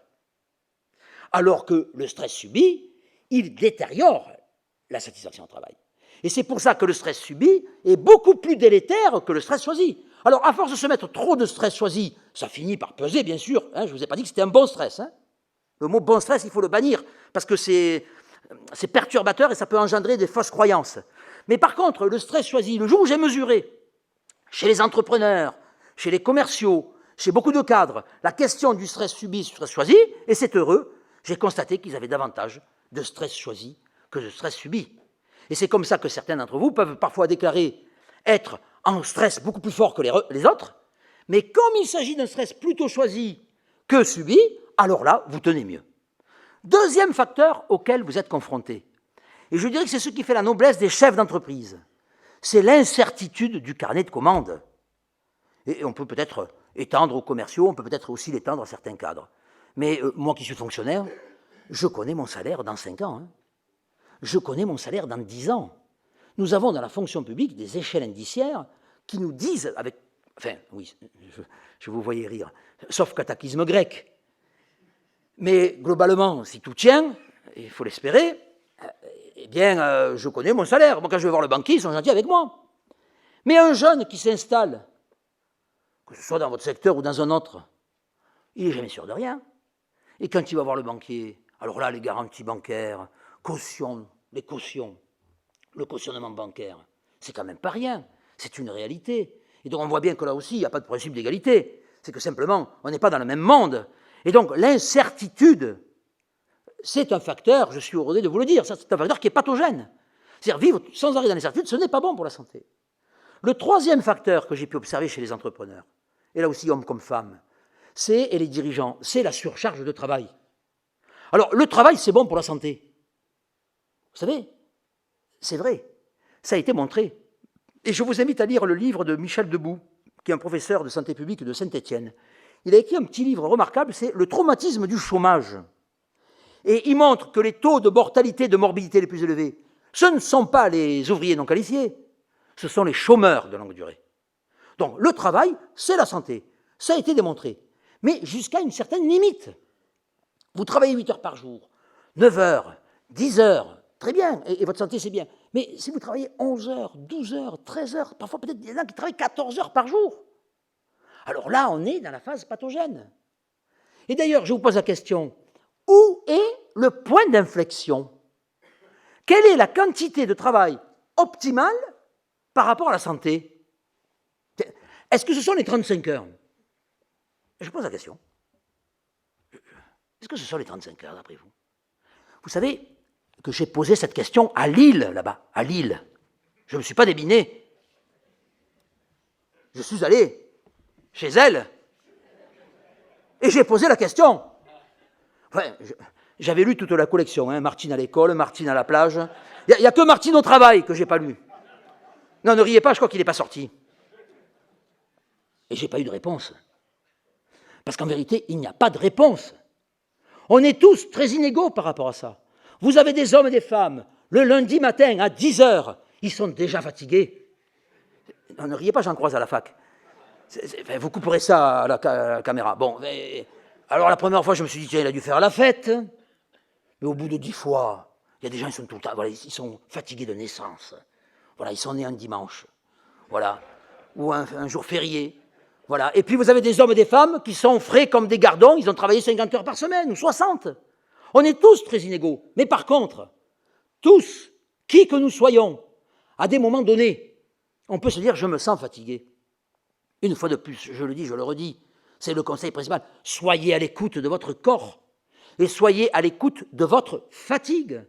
Speaker 1: Alors que le stress subi, il détériore la satisfaction au travail. Et c'est pour ça que le stress subi est beaucoup plus délétère que le stress choisi. Alors, à force de se mettre trop de stress choisi, ça finit par peser, bien sûr. Je ne vous ai pas dit que c'était un bon stress. Le mot bon stress, il faut le bannir, parce que c'est perturbateur et ça peut engendrer des fausses croyances. Mais par contre, le stress choisi, le jour où j'ai mesuré, chez les entrepreneurs, chez les commerciaux, chez beaucoup de cadres, la question du stress subi, du stress choisi, et c'est heureux, j'ai constaté qu'ils avaient davantage de stress choisi que de stress subi. Et c'est comme ça que certains d'entre vous peuvent parfois déclarer être en stress beaucoup plus fort que les autres, mais comme il s'agit d'un stress plutôt choisi que subi, alors là, vous tenez mieux. Deuxième facteur auquel vous êtes confrontés, et je dirais que c'est ce qui fait la noblesse des chefs d'entreprise, c'est l'incertitude du carnet de commandes. Et on peut peut-être étendre aux commerciaux, on peut peut-être aussi l'étendre à certains cadres. Mais moi qui suis fonctionnaire, je connais mon salaire dans 5 ans. Je connais mon salaire dans 10 ans. Nous avons dans la fonction publique des échelles indiciaires qui nous disent, enfin, oui, je vous voyais rire, sauf cataclysme grec. Mais globalement, si tout tient, il faut l'espérer, eh bien, je connais mon salaire. Moi, quand je vais voir le banquier, ils sont gentils avec moi. Mais un jeune qui s'installe, que ce soit dans votre secteur ou dans un autre, il n'est jamais sûr de rien. Et quand il va voir le banquier, alors là, les garanties bancaires, caution, les cautions, le cautionnement bancaire, c'est quand même pas rien. C'est une réalité. Et donc, on voit bien que là aussi, il n'y a pas de principe d'égalité. C'est que simplement, on n'est pas dans le même monde. Et donc, l'incertitude, c'est un facteur, je suis heureux de vous le dire, c'est un facteur qui est pathogène. C'est-à-dire, vivre sans arrêt dans l'incertitude, ce n'est pas bon pour la santé. Le troisième facteur que j'ai pu observer chez les entrepreneurs, et là aussi hommes comme femmes, et les dirigeants, c'est la surcharge de travail. Alors, le travail, c'est bon pour la santé. Vous savez, c'est vrai, ça a été montré. Et je vous invite à lire le livre de Michel Debout, qui est un professeur de santé publique de Saint-Étienne. Il a écrit un petit livre remarquable, c'est « Le traumatisme du chômage ». Et il montre que les taux de mortalité, de morbidité les plus élevés, ce ne sont pas les ouvriers non qualifiés, ce sont les chômeurs de longue durée. Donc le travail, c'est la santé. Ça a été démontré. Mais jusqu'à une certaine limite. Vous travaillez 8 heures par jour, 9 heures, 10 heures, très bien, et votre santé, c'est bien. Mais si vous travaillez 11 heures, 12 heures, 13 heures, parfois peut-être il y en a qui travaillent 14 heures par jour, alors là, on est dans la phase pathogène. Et d'ailleurs, je vous pose la question, où est le point d'inflexion? Quelle est la quantité de travail optimale par rapport à la santé? Est-ce que ce sont les 35 heures? Je pose la question. Est-ce que ce sont les 35 heures, d'après vous? Vous savez que j'ai posé cette question à Lille, là-bas, à Lille. Je ne me suis pas débiné. Je suis allé chez elle et j'ai posé la question. Enfin, J'avais lu toute la collection, hein, Martine à l'école, Martine à la plage. Il n'y a que Martine au travail que je n'ai pas lu. Non, ne riez pas, je crois qu'il n'est pas sorti. Et je n'ai pas eu de réponse. Parce qu'en vérité, il n'y a pas de réponse. On est tous très inégaux par rapport à ça. Vous avez des hommes et des femmes, le lundi matin à 10h, ils sont déjà fatigués. Non, ne riez pas, j'en croise à la fac. Vous couperez ça à la caméra. Bon, alors la première fois, je me suis dit, tiens, il a dû faire la fête. Mais au bout de 10 fois, il y a des gens qui sont tout le temps, voilà, ils sont fatigués de naissance. Voilà, ils sont nés un dimanche. Voilà. Ou un jour férié. Voilà. Et puis vous avez des hommes et des femmes qui sont frais comme des gardons, ils ont travaillé 50 heures par semaine, ou 60. On est tous très inégaux. Mais par contre, tous, qui que nous soyons, à des moments donnés, on peut se dire, je me sens fatigué. Une fois de plus, je le dis, je le redis, c'est le conseil principal. Soyez à l'écoute de votre corps et soyez à l'écoute de votre fatigue.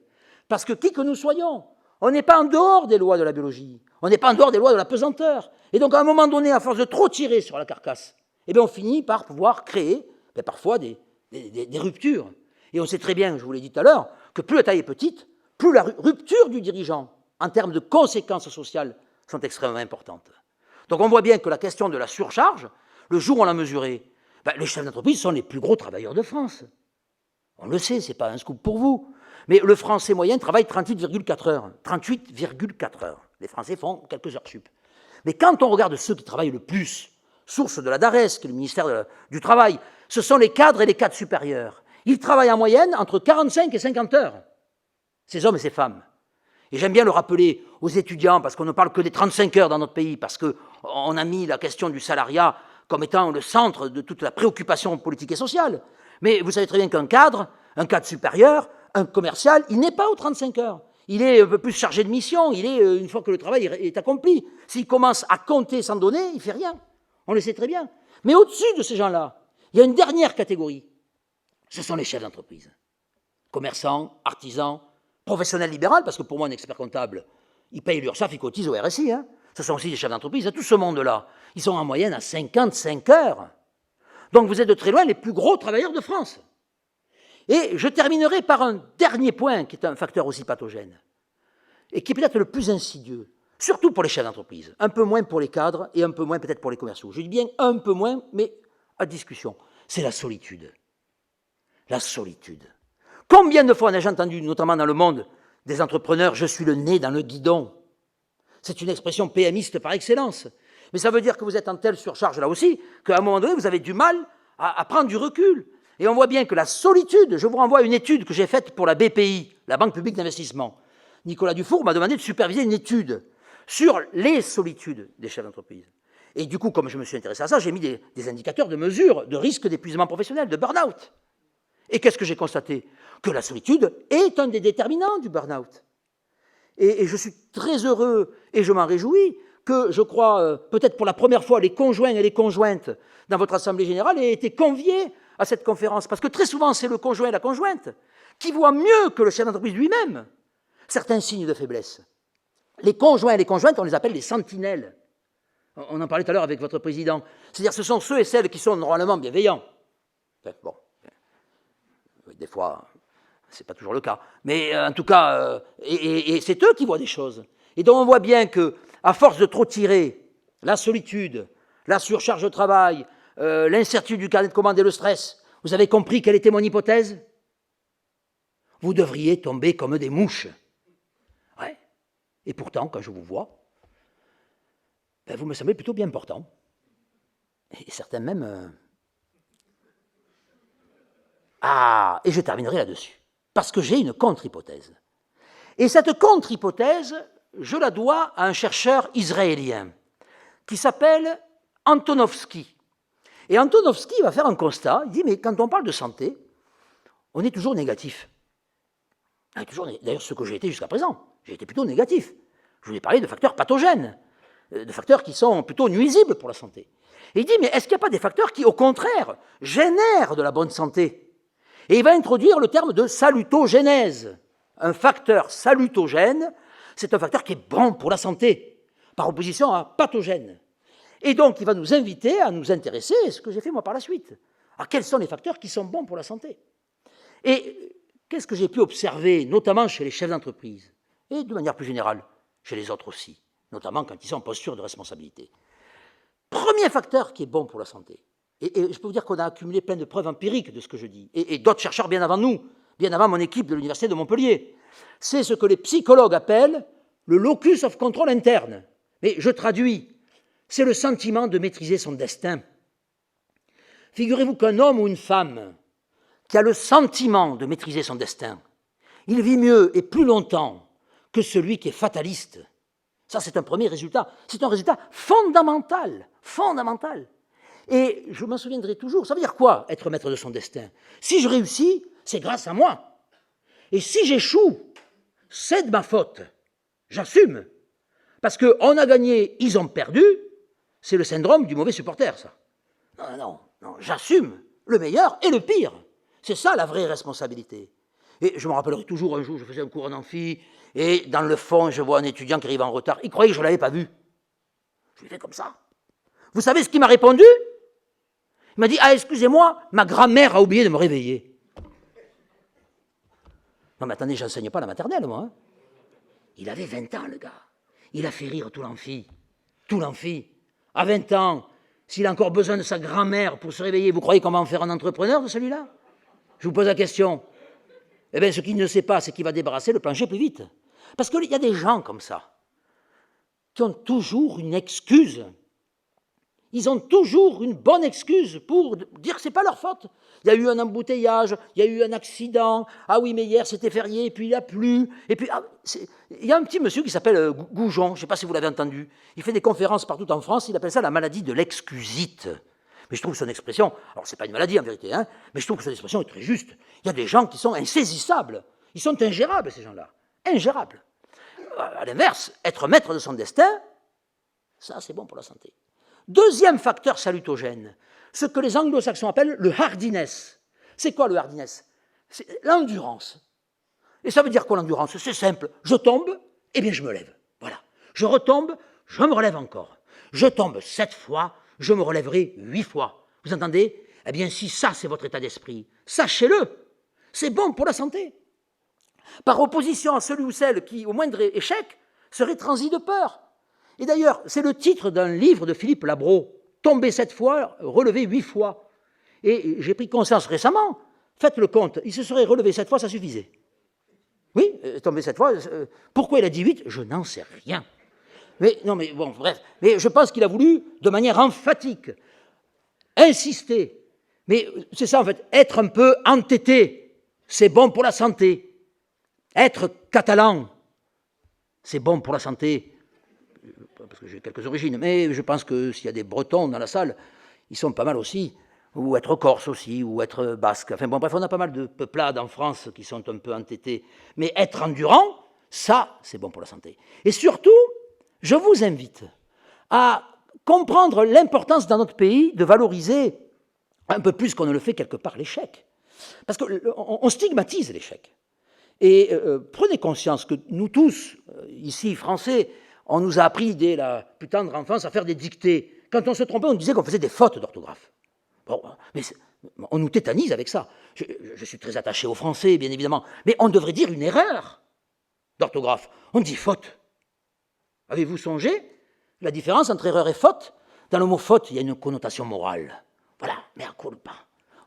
Speaker 1: Parce que qui que nous soyons, on n'est pas en dehors des lois de la biologie, on n'est pas en dehors des lois de la pesanteur. Et donc à un moment donné, à force de trop tirer sur la carcasse, eh bien, on finit par pouvoir créer parfois des ruptures. Et on sait très bien, je vous l'ai dit tout à l'heure, que plus la taille est petite, plus la rupture du dirigeant, en termes de conséquences sociales, sont extrêmement importantes. Donc on voit bien que la question de la surcharge, le jour où on l'a mesurée, les chefs d'entreprise sont les plus gros travailleurs de France. On le sait, ce n'est pas un scoop pour vous. Mais le Français moyen travaille 38,4 heures. 38,4 heures. Les Français font quelques heures sup. Mais quand on regarde ceux qui travaillent le plus, source de la DARES, qui est le ministère du Travail, ce sont les cadres et les cadres supérieurs. Ils travaillent en moyenne entre 45 et 50 heures. Ces hommes et ces femmes. Et j'aime bien le rappeler aux étudiants, parce qu'on ne parle que des 35 heures dans notre pays, parce qu'on a mis la question du salariat comme étant le centre de toute la préoccupation politique et sociale. Mais vous savez très bien qu'un cadre supérieur, un commercial, il n'est pas aux 35 heures. Il est un peu plus chargé de mission, il est, une fois que le travail est accompli. S'il commence à compter sans donner, il ne fait rien. On le sait très bien. Mais au-dessus de ces gens-là, il y a une dernière catégorie. Ce sont les chefs d'entreprise. Commerçants, artisans, professionnels libéraux, parce que pour moi, un expert comptable, il paye l'URSSAF, il cotise au RSI. Hein. Ce sont aussi des chefs d'entreprise. Tout ce monde-là, ils sont en moyenne à 55 heures. Donc vous êtes de très loin les plus gros travailleurs de France. Et je terminerai par un dernier point qui est un facteur aussi pathogène et qui est peut-être le plus insidieux, surtout pour les chefs d'entreprise, un peu moins pour les cadres et un peu moins peut-être pour les commerciaux. Je dis bien un peu moins, mais à discussion. C'est la solitude. La solitude. Combien de fois n'ai-je entendu, notamment dans le monde, des entrepreneurs « je suis le nez dans le guidon ». C'est une expression PMiste par excellence. Mais ça veut dire que vous êtes en telle surcharge là aussi, qu'à un moment donné, vous avez du mal à prendre du recul. Et on voit bien que la solitude, je vous renvoie à une étude que j'ai faite pour la BPI, la Banque publique d'investissement. Nicolas Dufour m'a demandé de superviser une étude sur les solitudes des chefs d'entreprise. Et du coup, comme je me suis intéressé à ça, j'ai mis des indicateurs de mesure de risque d'épuisement professionnel, de burn-out. Et qu'est-ce que j'ai constaté? Que la solitude est un des déterminants du burn-out. Et je suis très heureux, et je m'en réjouis, que, je crois, peut-être pour la première fois, les conjoints et les conjointes dans votre Assemblée générale aient été conviés à cette conférence. Parce que très souvent, c'est le conjoint et la conjointe qui voient mieux que le chef d'entreprise lui-même certains signes de faiblesse. Les conjoints et les conjointes, on les appelle les sentinelles. On en parlait tout à l'heure avec votre président. C'est-à-dire ce sont ceux et celles qui sont normalement bienveillants. Enfin, bon, des fois, c'est pas toujours le cas. Mais en tout cas, et c'est eux qui voient des choses. Et donc on voit bien que, à force de trop tirer, la solitude, la surcharge de travail, l'incertitude du carnet de commande et le stress, vous avez compris quelle était mon hypothèse? Vous devriez tomber comme des mouches. Ouais. Et pourtant, quand je vous vois, vous me semblez plutôt bien portant. Et certains même... Ah, et je terminerai là-dessus. Parce que j'ai une contre-hypothèse. Et cette contre-hypothèse, je la dois à un chercheur israélien qui s'appelle Antonovsky. Et Antonovsky va faire un constat, il dit, mais quand on parle de santé, on est toujours négatif. D'ailleurs, ce que j'ai été jusqu'à présent, j'ai été plutôt négatif. Je vous ai parlé de facteurs pathogènes, de facteurs qui sont plutôt nuisibles pour la santé. Et il dit, mais est-ce qu'il n'y a pas des facteurs qui, au contraire, génèrent de la bonne santé? Et il va introduire le terme de salutogénèse. Un facteur salutogène, c'est un facteur qui est bon pour la santé, par opposition à pathogène. Et donc, il va nous inviter à nous intéresser, ce que j'ai fait moi par la suite, à quels sont les facteurs qui sont bons pour la santé. Et qu'est-ce que j'ai pu observer, notamment chez les chefs d'entreprise, et de manière plus générale, chez les autres aussi, notamment quand ils sont en posture de responsabilité. Premier facteur qui est bon pour la santé, et je peux vous dire qu'on a accumulé plein de preuves empiriques de ce que je dis, et d'autres chercheurs bien avant nous, bien avant mon équipe de l'Université de Montpellier, c'est ce que les psychologues appellent le locus of control interne. Mais je traduis, c'est le sentiment de maîtriser son destin. Figurez-vous qu'un homme ou une femme qui a le sentiment de maîtriser son destin, il vit mieux et plus longtemps que celui qui est fataliste. Ça, c'est un premier résultat. C'est un résultat fondamental, fondamental. Et je m'en souviendrai toujours. Ça veut dire quoi, être maître de son destin? Si je réussis, c'est grâce à moi. Et si j'échoue, c'est de ma faute. J'assume. Parce qu'on a gagné, ils ont perdu. C'est le syndrome du mauvais supporter, ça. Non, j'assume le meilleur et le pire. C'est ça la vraie responsabilité. Et je me rappellerai toujours, un jour, je faisais un cours en amphi, et dans le fond, je vois un étudiant qui arrive en retard. Il croyait que je ne l'avais pas vu. Je lui ai fait comme ça. Vous savez ce qu'il m'a répondu? Il m'a dit, ah, excusez-moi, ma grand-mère a oublié de me réveiller. Non, mais attendez, je n'enseigne pas la maternelle, moi. Hein. Il avait 20 ans, le gars. Il a fait rire tout l'amphi. Tout l'amphi. À 20 ans, s'il a encore besoin de sa grand-mère pour se réveiller, vous croyez qu'on va en faire un entrepreneur de celui-là? Je vous pose la question. Eh bien, ce qu'il ne sait pas, c'est qu'il va débarrasser le plancher plus vite. Parce qu'il y a des gens comme ça, qui ont toujours une excuse. Ils ont toujours une bonne excuse pour dire que ce n'est pas leur faute. Il y a eu un embouteillage, il y a eu un accident, ah oui, mais hier c'était férié, et puis il a plu, et puis il y a un petit monsieur qui s'appelle Goujon, je ne sais pas si vous l'avez entendu, il fait des conférences partout en France, il appelle ça la maladie de l'excusite. Mais je trouve son expression, alors c'est pas une maladie en vérité, hein, mais je trouve que son expression est très juste. Il y a des gens qui sont insaisissables, ils sont ingérables ces gens-là, ingérables. À l'inverse, être maître de son destin, ça c'est bon pour la santé. Deuxième facteur salutogène, ce que les anglo-saxons appellent le hardiness. C'est quoi le hardiness? C'est l'endurance. Et ça veut dire quoi l'endurance? C'est simple, je tombe, eh bien je me lève. Voilà. Je retombe, je me relève encore. Je tombe 7 fois, je me relèverai 8 fois. Vous entendez? Eh bien si ça c'est votre état d'esprit, sachez-le, c'est bon pour la santé. Par opposition à celui ou celle qui, au moindre échec, serait transi de peur. Et d'ailleurs, c'est le titre d'un livre de Philippe Labro, « Tomber 7 fois, relever 8 fois ». Et j'ai pris conscience récemment, faites le compte, il se serait relevé 7 fois, ça suffisait. Oui, tomber 7 fois, pourquoi il a dit 8? Je n'en sais rien. Mais non, mais bon, bref, mais je pense qu'il a voulu, de manière emphatique, insister. Mais c'est ça en fait, être un peu entêté, c'est bon pour la santé. Être catalan, c'est bon pour la santé. Parce que j'ai quelques origines, mais je pense que s'il y a des Bretons dans la salle, ils sont pas mal aussi, ou être corse aussi, ou être basque. Enfin bon, bref, on a pas mal de peuplades en France qui sont un peu entêtés. Mais être endurant, ça, c'est bon pour la santé. Et surtout, je vous invite à comprendre l'importance dans notre pays de valoriser un peu plus qu'on ne le fait quelque part l'échec. Parce qu'on stigmatise l'échec. Et prenez conscience que nous tous, ici, Français, on nous a appris dès la plus tendre enfance à faire des dictées. Quand on se trompait, on disait qu'on faisait des fautes d'orthographe. Bon, mais on nous tétanise avec ça. Je suis très attaché aux Français, bien évidemment. Mais on devrait dire une erreur d'orthographe. On dit faute. Avez-vous songé la différence entre erreur et faute? Dans le mot faute, il y a une connotation morale. Voilà, mea culpa.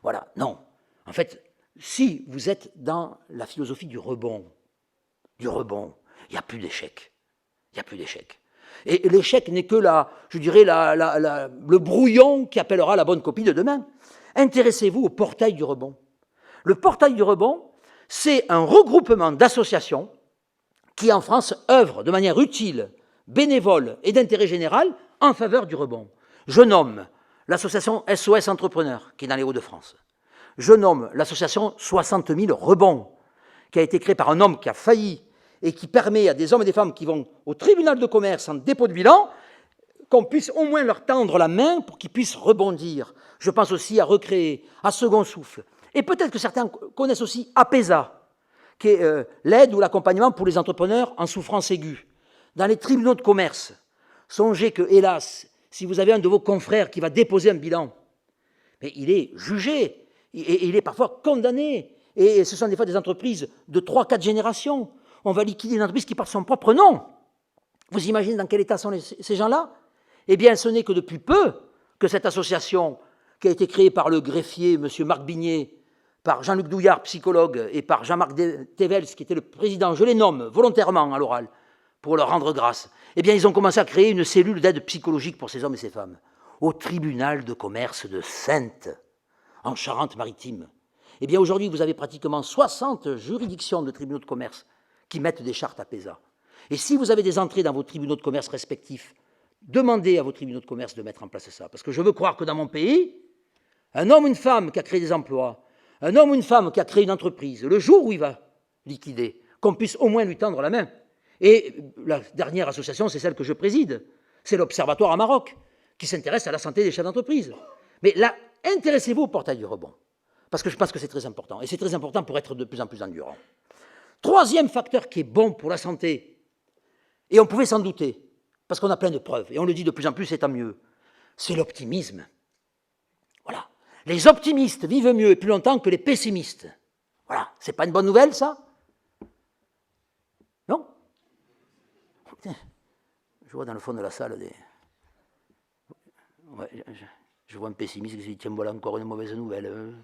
Speaker 1: Voilà, non. En fait, si vous êtes dans la philosophie du rebond, il n'y a plus d'échec. Il n'y a plus d'échec. Et l'échec n'est que le brouillon qui appellera la bonne copie de demain. Intéressez-vous au portail du rebond. Le portail du rebond, c'est un regroupement d'associations qui, en France, œuvrent de manière utile, bénévole et d'intérêt général en faveur du rebond. Je nomme l'association SOS Entrepreneurs, qui est dans les Hauts-de-France. Je nomme l'association 60 000 Rebonds, qui a été créée par un homme qui a failli et qui permet à des hommes et des femmes qui vont au tribunal de commerce en dépôt de bilan, qu'on puisse au moins leur tendre la main pour qu'ils puissent rebondir. Je pense aussi à Recréer, à Second Souffle. Et peut-être que certains connaissent aussi APESA, qui est l'aide ou l'accompagnement pour les entrepreneurs en souffrance aiguë. Dans les tribunaux de commerce, songez que, hélas, si vous avez un de vos confrères qui va déposer un bilan, mais il est jugé, et il est parfois condamné, Et ce sont des fois des entreprises de 3-4 générations. On va liquider une entreprise qui porte son propre nom. Vous imaginez dans quel état sont ces gens-là? Eh bien, ce n'est que depuis peu que cette association, qui a été créée par le greffier, M. Marc Bignet, par Jean-Luc Douillard, psychologue, et par Jean-Marc Tevels, qui était le président, je les nomme volontairement à l'oral, pour leur rendre grâce, eh bien, ils ont commencé à créer une cellule d'aide psychologique pour ces hommes et ces femmes, au tribunal de commerce de Saintes, en Charente-Maritime. Eh bien, aujourd'hui, vous avez pratiquement 60 juridictions de tribunaux de commerce qui mettent des chartes à PESA. Et si vous avez des entrées dans vos tribunaux de commerce respectifs, demandez à vos tribunaux de commerce de mettre en place ça. Parce que je veux croire que dans mon pays, un homme ou une femme qui a créé des emplois, un homme ou une femme qui a créé une entreprise, le jour où il va liquider, qu'on puisse au moins lui tendre la main. Et la dernière association, c'est celle que je préside. C'est l'Observatoire à Maroc, qui s'intéresse à la santé des chefs d'entreprise. Mais là, intéressez-vous au portail du rebond. Parce que je pense que c'est très important. Et c'est très important pour être de plus en plus endurant. Troisième facteur qui est bon pour la santé, et on pouvait s'en douter, parce qu'on a plein de preuves, et on le dit de plus en plus, c'est tant mieux, c'est l'optimisme. Voilà. Les optimistes vivent mieux et plus longtemps que les pessimistes. Voilà. C'est pas une bonne nouvelle, ça? Non? Putain. Je vois dans le fond de la salle des... Ouais, je vois un pessimiste qui se dit, tiens, voilà encore une mauvaise nouvelle.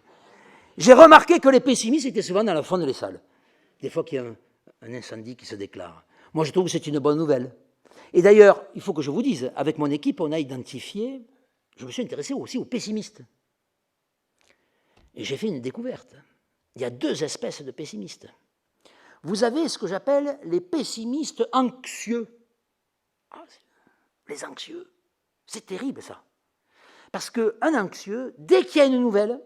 Speaker 1: J'ai remarqué que les pessimistes étaient souvent dans le fond des salles. Des fois qu'il y a un incendie qui se déclare. Moi, je trouve que c'est une bonne nouvelle. Et d'ailleurs, il faut que je vous dise, avec mon équipe, on a identifié, je me suis intéressé aussi aux pessimistes. Et j'ai fait une découverte. Il y a 2 espèces de pessimistes. Vous avez ce que j'appelle les pessimistes anxieux. Ah, les anxieux, c'est terrible ça. Parce qu'un anxieux, dès qu'il y a une nouvelle,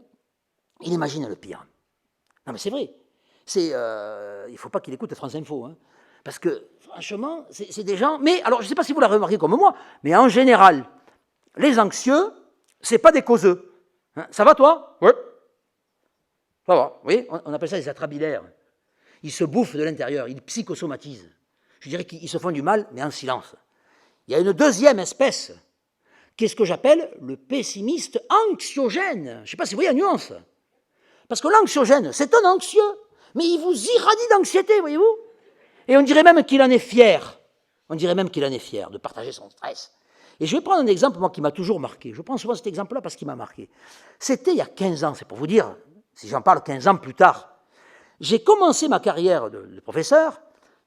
Speaker 1: il imagine le pire. Non mais c'est vrai. Il ne faut pas qu'il écoute France Info. Hein, parce que, franchement, c'est des gens... Mais, alors, je ne sais pas si vous l'avez remarqué comme moi, mais en général, les anxieux, ce n'est pas des causeux. Hein, ça va, toi? Oui. Ça va. Vous voyez, on appelle ça des atrabilaires. Ils se bouffent de l'intérieur, ils psychosomatisent. Je dirais qu'ils se font du mal, mais en silence. Il y a une deuxième espèce, qui est ce que j'appelle le pessimiste anxiogène. Je ne sais pas si vous voyez la nuance. Parce que l'anxiogène, c'est un anxieux, mais il vous irradie d'anxiété, voyez-vous. Et on dirait même qu'il en est fier. On dirait même qu'il en est fier de partager son stress. Et je vais prendre un exemple, moi, qui m'a toujours marqué. Je prends souvent cet exemple-là parce qu'il m'a marqué. C'était il y a 15 ans, c'est pour vous dire, si j'en parle 15 ans plus tard. J'ai commencé ma carrière de professeur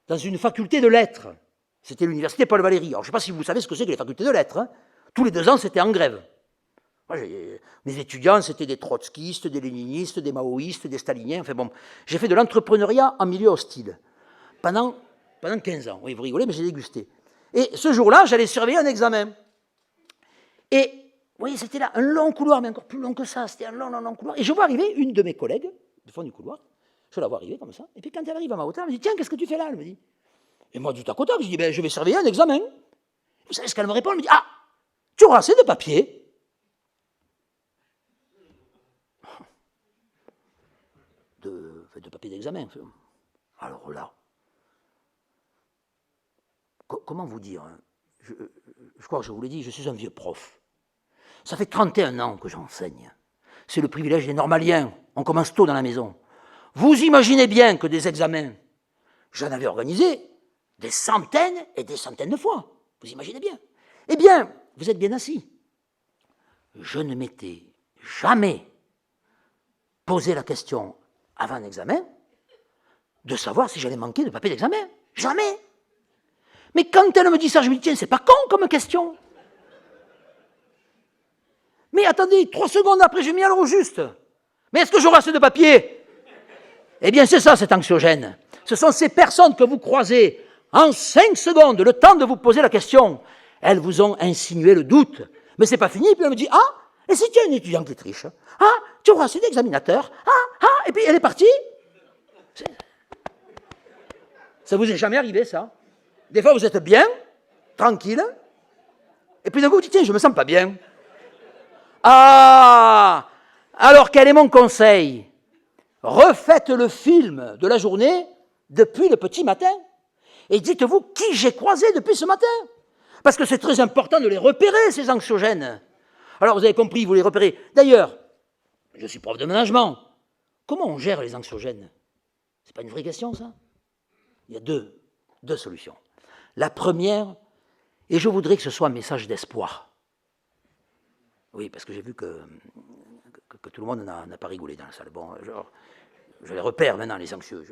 Speaker 1: dans une faculté de lettres. C'était l'université Paul Valéry. Alors, je ne sais pas si vous savez ce que c'est que les facultés de lettres. Hein. Tous les 2 ans, c'était en grève. Moi, mes étudiants, c'était des trotskistes, des léninistes, des maoïstes, des staliniens. Enfin bon, j'ai fait de l'entrepreneuriat en milieu hostile. Pendant 15 ans. Oui, vous rigolez, mais j'ai dégusté. Et ce jour-là, j'allais surveiller un examen. Et, vous voyez, c'était là, un long couloir, mais encore plus long que ça. C'était un long couloir. Et je vois arriver une de mes collègues, du fond du couloir. Je la vois arriver comme ça. Et puis quand elle arrive à ma hauteur, elle me dit, tiens, qu'est-ce que tu fais là? Elle me dit. Et moi, du tac au tac, je dis, ben, je vais surveiller un examen. Vous savez ce qu'elle me répond? Elle me dit, ah, tu auras assez de papier? De papier d'examen. Alors là, comment vous dire, hein, je crois que je vous l'ai dit, je suis un vieux prof. Ça fait 31 ans que j'enseigne. C'est le privilège des normaliens. On commence tôt dans la maison. Vous imaginez bien que des examens, j'en avais organisé des centaines et des centaines de fois. Vous imaginez bien. Eh bien, vous êtes bien assis. Je ne m'étais jamais posé la question avant un examen de savoir si j'allais manquer de papier d'examen. Jamais. Mais quand elle me dit ça, je me dis, tiens, c'est pas con comme question. Mais attendez, 3 secondes après, j'ai mis à l'heure au juste. Mais est-ce que j'aurai assez de papier? Eh bien, c'est ça, cet anxiogène. Ce sont ces personnes que vous croisez en 5 secondes, le temps de vous poser la question. Elles vous ont insinué le doute. Mais c'est pas fini, puis elle me dit, ah, et si tu es un étudiant qui triche? Ah, tu auras assez d'examinateurs? Et puis elle est partie. Ça vous est jamais arrivé, ça? Des fois, vous êtes bien, tranquille, et puis d'un coup, vous dites, tiens, je me sens pas bien. Ah! Alors, quel est mon conseil? Refaites le film de la journée depuis le petit matin. Et dites-vous qui j'ai croisé depuis ce matin. Parce que c'est très important de les repérer, ces anxiogènes. Alors, vous avez compris, vous les repérez. D'ailleurs, je suis prof de management. Comment on gère les anxiogènes? C'est pas une vraie question, ça? Il y a deux solutions. La première, et je voudrais que ce soit un message d'espoir. Oui, parce que j'ai vu que tout le monde n'a pas rigolé dans la salle. Bon, je les repère maintenant, les anxieux.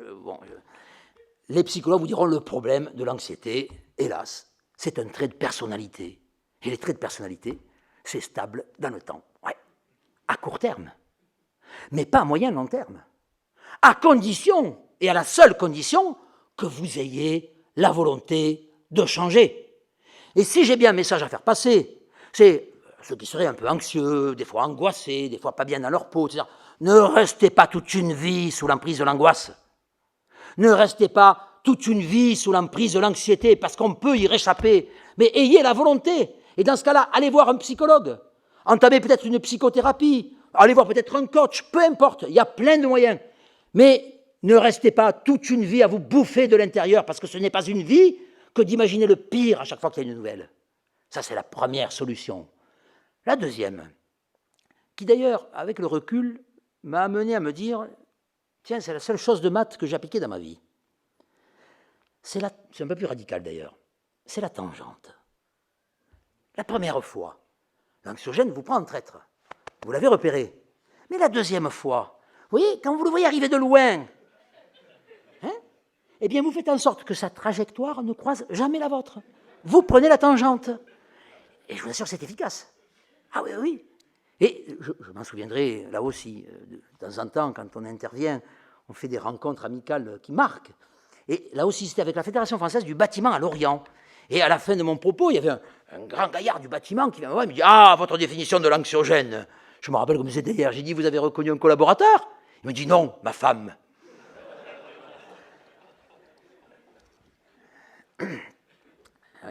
Speaker 1: Les psychologues vous diront le problème de l'anxiété, hélas, c'est un trait de personnalité. Et les traits de personnalité, c'est stable dans le temps. Ouais, à court terme, mais pas à moyen long terme. À condition, et à la seule condition, que vous ayez la volonté de changer. Et si j'ai bien un message à faire passer, c'est ceux qui seraient un peu anxieux, des fois angoissés, des fois pas bien dans leur peau, etc. Ne restez pas toute une vie sous l'emprise de l'angoisse. Ne restez pas toute une vie sous l'emprise de l'anxiété, parce qu'on peut y réchapper. Mais ayez la volonté. Et dans ce cas-là, allez voir un psychologue. Entamez peut-être une psychothérapie. Allez voir peut-être un coach. Peu importe, il y a plein de moyens. Mais ne restez pas toute une vie à vous bouffer de l'intérieur, parce que ce n'est pas une vie que d'imaginer le pire à chaque fois qu'il y a une nouvelle. Ça, c'est la première solution. La deuxième, qui d'ailleurs, avec le recul, m'a amené à me dire, tiens, c'est la seule chose de maths que j'ai appliquée dans ma vie. C'est un peu plus radical d'ailleurs. C'est la tangente. La première fois, l'anxiogène vous prend en traître. Vous l'avez repéré. Mais la deuxième fois, vous voyez, quand vous le voyez arriver de loin, eh bien, vous faites en sorte que sa trajectoire ne croise jamais la vôtre. Vous prenez la tangente. Et je vous assure que c'est efficace. Ah oui, oui. Et je m'en souviendrai là aussi, de temps en temps, quand on intervient, on fait des rencontres amicales qui marquent. Et là aussi, c'était avec la Fédération française du bâtiment à Lorient. Et à la fin de mon propos, il y avait un grand gaillard du bâtiment qui vient me voir et me dit « Ah, votre définition de l'anxiogène !» Je me rappelle comme c'était hier. J'ai dit « Vous avez reconnu un collaborateur ?» Il me dit « Non, ma femme. »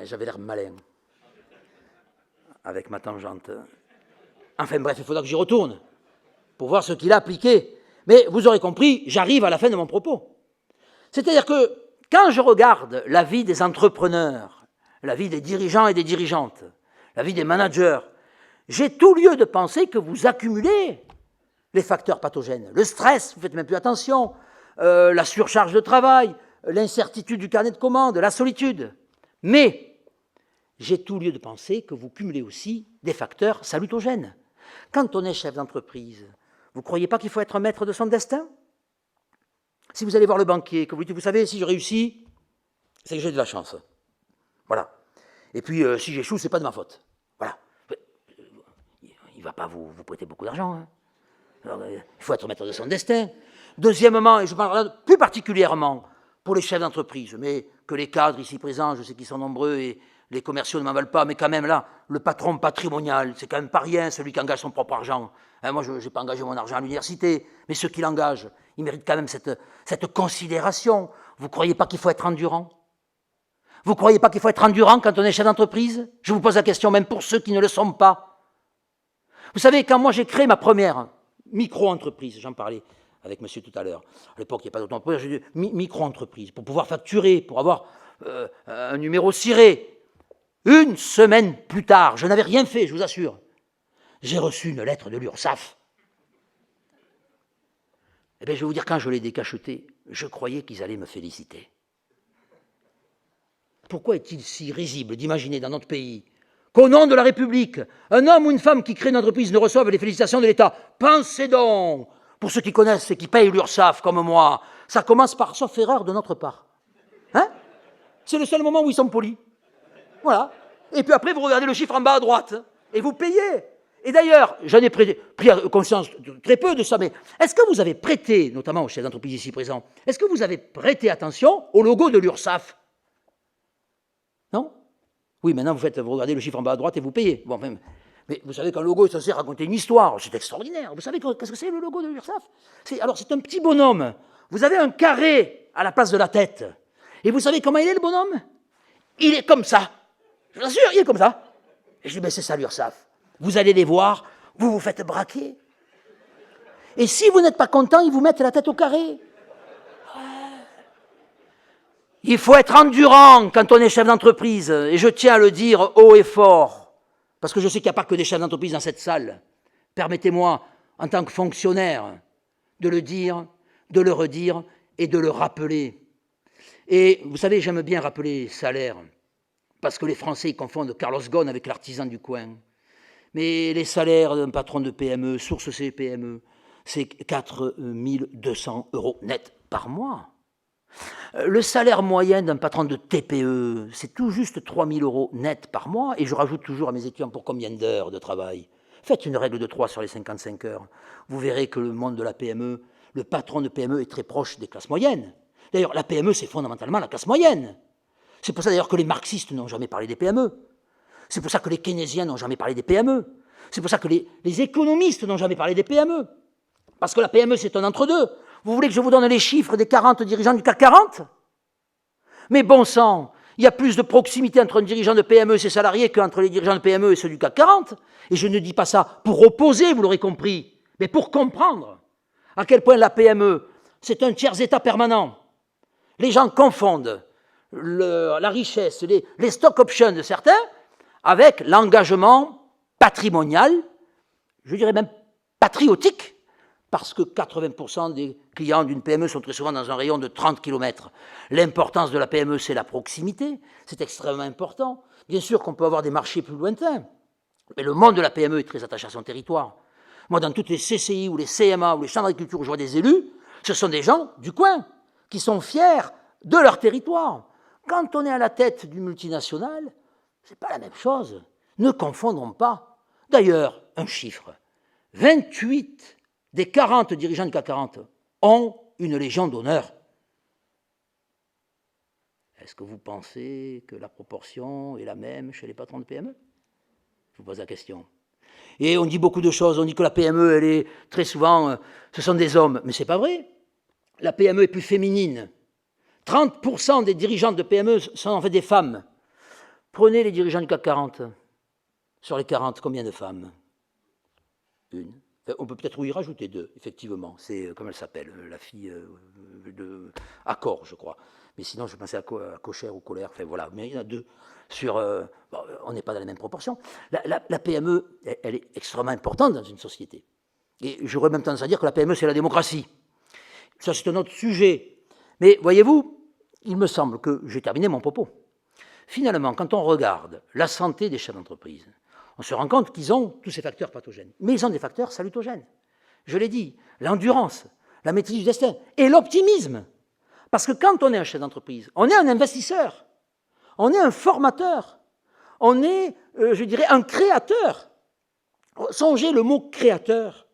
Speaker 1: J'avais l'air malin avec ma tangente. Enfin bref, il faudra que j'y retourne pour voir ce qu'il a appliqué. Mais vous aurez compris, j'arrive à la fin de mon propos. C'est-à-dire que quand je regarde la vie des entrepreneurs, la vie des dirigeants et des dirigeantes, la vie des managers, j'ai tout lieu de penser que vous accumulez les facteurs pathogènes. Le stress, vous ne faites même plus attention, la surcharge de travail, l'incertitude du carnet de commandes, la solitude. Mais j'ai tout lieu de penser que vous cumulez aussi des facteurs salutogènes. Quand on est chef d'entreprise, vous ne croyez pas qu'il faut être maître de son destin? Si vous allez voir le banquier, que vous dites, vous savez, si je réussis, c'est que j'ai de la chance. Voilà. Et puis, si j'échoue, ce n'est pas de ma faute. Voilà. Il ne va pas vous prêter beaucoup d'argent. Hein. Alors, il faut être maître de son destin. Deuxièmement, et je parlerai plus particulièrement pour les chefs d'entreprise, mais que les cadres ici présents, je sais qu'ils sont nombreux et les commerciaux ne m'en veulent pas, mais quand même là, le patron patrimonial, c'est quand même pas rien, celui qui engage son propre argent. Hein, moi, je n'ai pas engagé mon argent à l'université, mais ceux qui l'engagent, ils méritent quand même cette considération. Vous ne croyez pas qu'il faut être endurant? Vous ne croyez pas qu'il faut être endurant quand on est chef d'entreprise? Je vous pose la question même pour ceux qui ne le sont pas. Vous savez, quand moi j'ai créé ma première micro-entreprise, j'en parlais avec monsieur tout à l'heure, à l'époque il n'y a pas d'auto-entreprise, j'ai dit micro-entreprise, pour pouvoir facturer, pour avoir un numéro ciré. Une semaine plus tard, je n'avais rien fait, je vous assure, j'ai reçu une lettre de l'URSSAF. Eh bien, je vais vous dire, quand je l'ai décacheté, je croyais qu'ils allaient me féliciter. Pourquoi est-il si risible d'imaginer dans notre pays qu'au nom de la République, un homme ou une femme qui crée une entreprise ne reçoive les félicitations de l'État? Pensez donc, pour ceux qui connaissent et qui payent l'URSSAF comme moi, ça commence par « sauf erreur de notre part ». Hein? C'est le seul moment où ils sont polis. Voilà. Et puis après, vous regardez le chiffre en bas à droite et vous payez. Et d'ailleurs, j'en ai pris conscience très peu de ça, mais est-ce que vous avez prêté, notamment aux chefs d'entreprise ici présents, est-ce que vous avez prêté attention au logo de l'URSSAF? Non? Oui, maintenant vous regardez le chiffre en bas à droite et vous payez. Bon, mais vous savez qu'un logo est censé raconter une histoire, c'est extraordinaire. Vous savez qu'est-ce que c'est le logo de l'URSSAF? Alors c'est un petit bonhomme. Vous avez un carré à la place de la tête. Et vous savez comment il est le bonhomme? Il est comme ça. Je vous assure, il est comme ça. Et je dis, ben c'est ça l'URSSAF. Vous allez les voir, vous vous faites braquer. Et si vous n'êtes pas content, ils vous mettent la tête au carré. Il faut être endurant quand on est chef d'entreprise. Et je tiens à le dire haut et fort. Parce que je sais qu'il n'y a pas que des chefs d'entreprise dans cette salle. Permettez-moi, en tant que fonctionnaire, de le dire, de le redire et de le rappeler. Et vous savez, j'aime bien rappeler les salaires, parce que les Français ils confondent Carlos Ghosn avec l'artisan du coin. Mais les salaires d'un patron de PME, source CPME, c'est 4 200 € net par mois. Le salaire moyen d'un patron de TPE, c'est tout juste 3 000 € net par mois. Et je rajoute toujours à mes étudiants pour combien d'heures de travail. Faites une règle de 3 sur les 55 heures. Vous verrez que le monde de la PME, le patron de PME est très proche des classes moyennes. D'ailleurs, la PME, c'est fondamentalement la classe moyenne. C'est pour ça d'ailleurs que les marxistes n'ont jamais parlé des PME. C'est pour ça que les keynésiens n'ont jamais parlé des PME. C'est pour ça que les économistes n'ont jamais parlé des PME. Parce que la PME, c'est un entre-deux. Vous voulez que je vous donne les chiffres des 40 dirigeants du CAC 40 ? Mais bon sang, il y a plus de proximité entre un dirigeant de PME et ses salariés qu'entre les dirigeants de PME et ceux du CAC 40. Et je ne dis pas ça pour opposer, vous l'aurez compris, mais pour comprendre à quel point la PME, c'est un tiers-état permanent. Les gens confondent la richesse, les stock options de certains avec l'engagement patrimonial, je dirais même patriotique, parce que 80% des clients d'une PME sont très souvent dans un rayon de 30 km. L'importance de la PME, c'est la proximité, c'est extrêmement important. Bien sûr qu'on peut avoir des marchés plus lointains, mais le monde de la PME est très attaché à son territoire. Moi, dans toutes les CCI ou les CMA ou les chambres d'agriculture où je vois des élus, ce sont des gens du coin qui sont fiers de leur territoire. Quand on est à la tête d'une multinationale, ce n'est pas la même chose. Ne confondons pas. D'ailleurs, un chiffre. 28 des 40 dirigeants du CAC 40 ont une légion d'honneur. Est-ce que vous pensez que la proportion est la même chez les patrons de PME ? Je vous pose la question. Et on dit beaucoup de choses. On dit que la PME, elle est très souvent, ce sont des hommes. Mais ce n'est pas vrai. La PME est plus féminine. 30% des dirigeantes de PME sont en fait des femmes. Prenez les dirigeants du CAC 40. Sur les 40, combien de femmes ? Une. Enfin, on peut peut-être y rajouter 2, effectivement. C'est, comment elle s'appelle, la fille de Accor, je crois. Mais sinon, je pensais à Cochère ou Colère. Enfin, voilà. Mais il y en a 2. Bon, on n'est pas dans les mêmes proportions. La PME, elle est extrêmement importante dans une société. Et j'aurais même tendance à dire que la PME, c'est la démocratie. Ça, c'est un autre sujet. Mais voyez-vous, il me semble que j'ai terminé mon propos. Finalement, quand on regarde la santé des chefs d'entreprise, on se rend compte qu'ils ont tous ces facteurs pathogènes. Mais ils ont des facteurs salutogènes. Je l'ai dit, l'endurance, la maîtrise du destin et l'optimisme. Parce que quand on est un chef d'entreprise, on est un investisseur, on est un formateur, on est, je dirais, un créateur. Songez le mot créateur.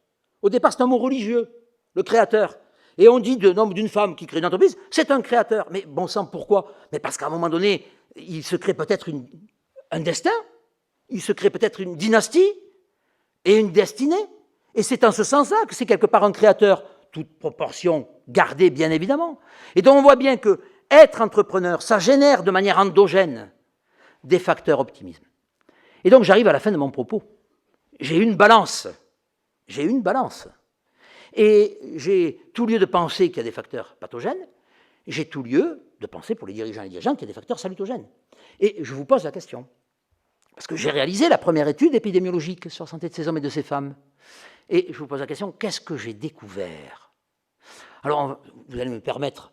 Speaker 1: Au départ, c'est un mot religieux, le créateur. Et on dit d'un homme ou d'une femme qui crée une entreprise, c'est un créateur. Mais bon sang, pourquoi ? Mais parce qu'à un moment donné, il se crée peut-être un destin, il se crée peut-être une dynastie et une destinée. Et c'est en ce sens-là que c'est quelque part un créateur, toute proportion gardée bien évidemment. Et donc on voit bien que être entrepreneur, ça génère de manière endogène des facteurs optimisme. Et donc j'arrive à la fin de mon propos. J'ai une balance. Et j'ai tout lieu de penser qu'il y a des facteurs pathogènes, j'ai tout lieu de penser pour les dirigeants et les dirigeantes qu'il y a des facteurs salutogènes. Et je vous pose la question, parce que j'ai réalisé la première étude épidémiologique sur la santé de ces hommes et de ces femmes. Et je vous pose la question, qu'est-ce que j'ai découvert ? Alors, vous allez me permettre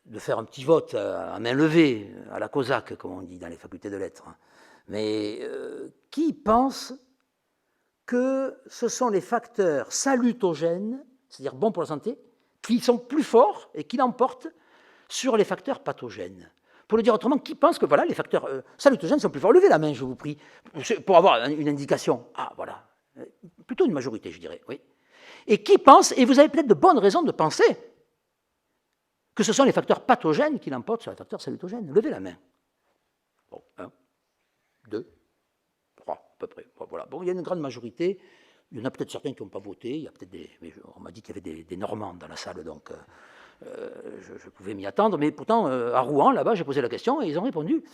Speaker 1: de faire un petit vote à main levée, à la COSAC, comme on dit dans les facultés de lettres. Mais qui pense que ce sont les facteurs salutogènes, c'est-à-dire bons pour la santé, qui sont plus forts et qui l'emportent sur les facteurs pathogènes. Pour le dire autrement, qui pense que voilà, les facteurs salutogènes sont plus forts ? Levez la main, je vous prie, pour avoir une indication. Ah, voilà. Plutôt une majorité, je dirais, oui. Et qui pense, et vous avez peut-être de bonnes raisons de penser, que ce sont les facteurs pathogènes qui l'emportent sur les facteurs salutogènes. Levez la main. Bon, 1, 2, 3, à peu près. Bon, voilà. Bon, il y a une grande majorité. Il y en a peut-être certains qui n'ont pas voté. Il y a peut-être on m'a dit qu'il y avait des Normands dans la salle, donc je pouvais m'y attendre. Mais pourtant, à Rouen, là-bas, j'ai posé la question et ils ont répondu.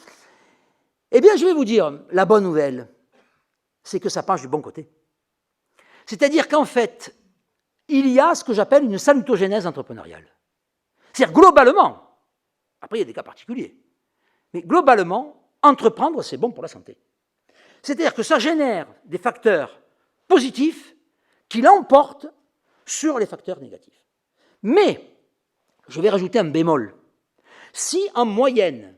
Speaker 1: Eh bien, je vais vous dire, la bonne nouvelle, c'est que ça penche du bon côté. C'est-à-dire qu'en fait, il y a ce que j'appelle une salutogénèse entrepreneuriale. C'est-à-dire, globalement, après il y a des cas particuliers, mais globalement, entreprendre, c'est bon pour la santé. C'est-à-dire que ça génère des facteurs positifs qui l'emportent sur les facteurs négatifs. Mais, je vais rajouter un bémol. Si, en moyenne,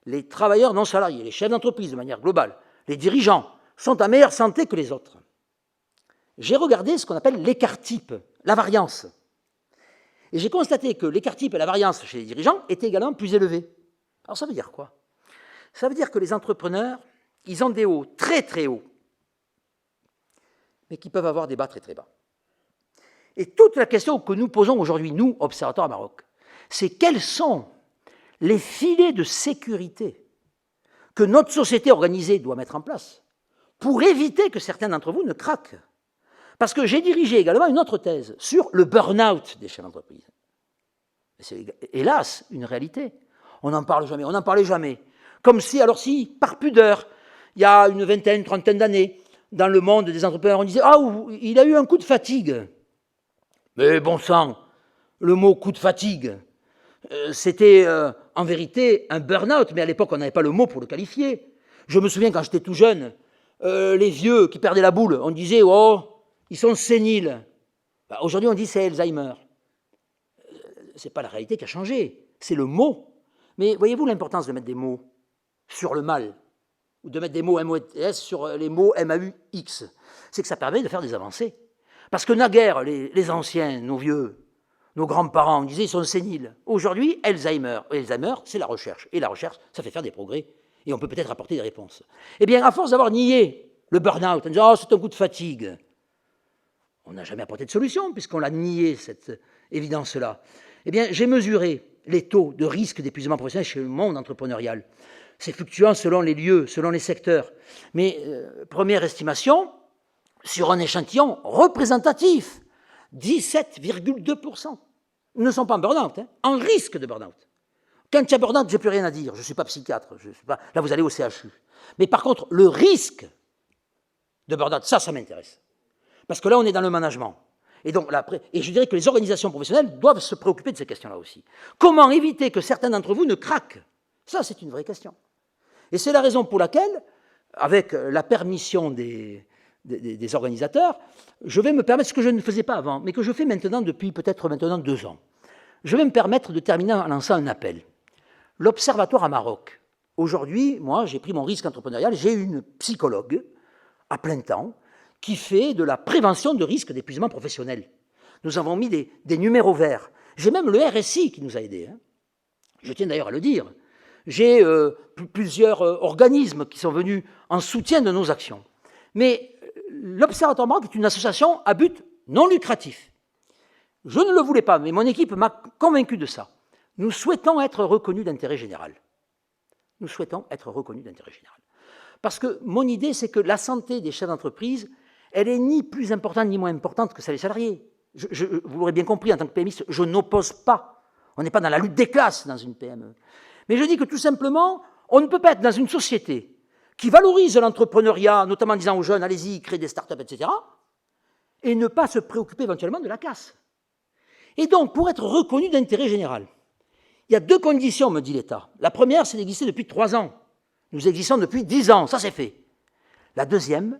Speaker 1: les travailleurs non salariés, les chefs d'entreprise de manière globale, les dirigeants, sont en meilleure santé que les autres, j'ai regardé ce qu'on appelle l'écart type, la variance. Et j'ai constaté que l'écart type et la variance chez les dirigeants étaient également plus élevés. Alors ça veut dire quoi? Ça veut dire que les entrepreneurs, ils ont des hauts très très hauts, mais qui peuvent avoir des bas très très bas. Et toute la question que nous posons aujourd'hui, nous, observateurs à Maroc, c'est quels sont les filets de sécurité que notre société organisée doit mettre en place pour éviter que certains d'entre vous ne craquent. Parce que j'ai dirigé également une autre thèse sur le burn-out des chefs d'entreprise. C'est hélas une réalité. On n'en parle jamais, on n'en parlait jamais. Comme si, alors si, par pudeur, il y a une vingtaine, trentaine d'années, dans le monde des entrepreneurs, on disait « Ah, il a eu un coup de fatigue ». Mais bon sang, le mot « coup de fatigue », c'était en vérité un burn-out, mais à l'époque, on n'avait pas le mot pour le qualifier. Je me souviens, quand j'étais tout jeune, les vieux qui perdaient la boule, on disait « Oh, ils sont séniles ». Ben, aujourd'hui, on dit « c'est Alzheimer ». Ce n'est pas la réalité qui a changé, c'est le mot. Mais voyez-vous l'importance de mettre des mots sur le mal, ou de mettre des mots MOS sur les mots MAUX, c'est que ça permet de faire des avancées. Parce que naguère, les anciens, nos vieux, nos grands-parents, on disait ils sont séniles. Aujourd'hui, Alzheimer. Alzheimer, c'est la recherche. Et la recherche, ça fait faire des progrès. Et on peut peut-être apporter des réponses. Eh bien, à force d'avoir nié le burn-out, en disant « Oh, c'est un coup de fatigue », on n'a jamais apporté de solution, puisqu'on l'a nié, cette évidence-là. Eh bien, j'ai mesuré les taux de risque d'épuisement professionnel chez le monde entrepreneurial. C'est fluctuant selon les lieux, selon les secteurs. Mais première estimation, sur un échantillon représentatif, 17,2%. Ils ne sont pas en burn-out, en risque de burn-out. Quand il y a burn-out, je n'ai plus rien à dire. Je ne suis pas psychiatre. Là, vous allez au CHU. Mais par contre, le risque de burn-out, ça m'intéresse. Parce que là, on est dans le management. Et donc, là, et je dirais que les organisations professionnelles doivent se préoccuper de ces questions-là aussi. Comment éviter que certains d'entre vous ne craquent? Ça, c'est une vraie question. Et c'est la raison pour laquelle, avec la permission des organisateurs, je vais me permettre ce que je ne faisais pas avant, mais que je fais maintenant depuis peut-être maintenant 2 ans. Je vais me permettre de terminer en lançant un appel. L'Observatoire à Maroc. Aujourd'hui, moi, j'ai pris mon risque entrepreneurial, j'ai une psychologue à plein temps qui fait de la prévention de risques d'épuisement professionnel. Nous avons mis des numéros verts. J'ai même le RSI qui nous a aidés. Je tiens d'ailleurs à le dire. J'ai plusieurs organismes qui sont venus en soutien de nos actions. Mais l'Observatoire Maroc est une association à but non lucratif. Je ne le voulais pas, mais mon équipe m'a convaincu de ça. Nous souhaitons être reconnus d'intérêt général. Nous souhaitons être reconnus d'intérêt général. Parce que mon idée, c'est que la santé des chefs d'entreprise, elle est ni plus importante ni moins importante que celle des salariés. Vous l'aurez bien compris, en tant que PMiste, je n'oppose pas. On n'est pas dans la lutte des classes dans une PME. Mais je dis que tout simplement, on ne peut pas être dans une société qui valorise l'entrepreneuriat, notamment en disant aux jeunes, allez-y, créez des startups, etc., et ne pas se préoccuper éventuellement de la casse. Et donc, pour être reconnu d'intérêt général, il y a 2 conditions, me dit l'État. La première, c'est d'exister depuis 3 ans. Nous existons depuis 10 ans, ça c'est fait. La deuxième,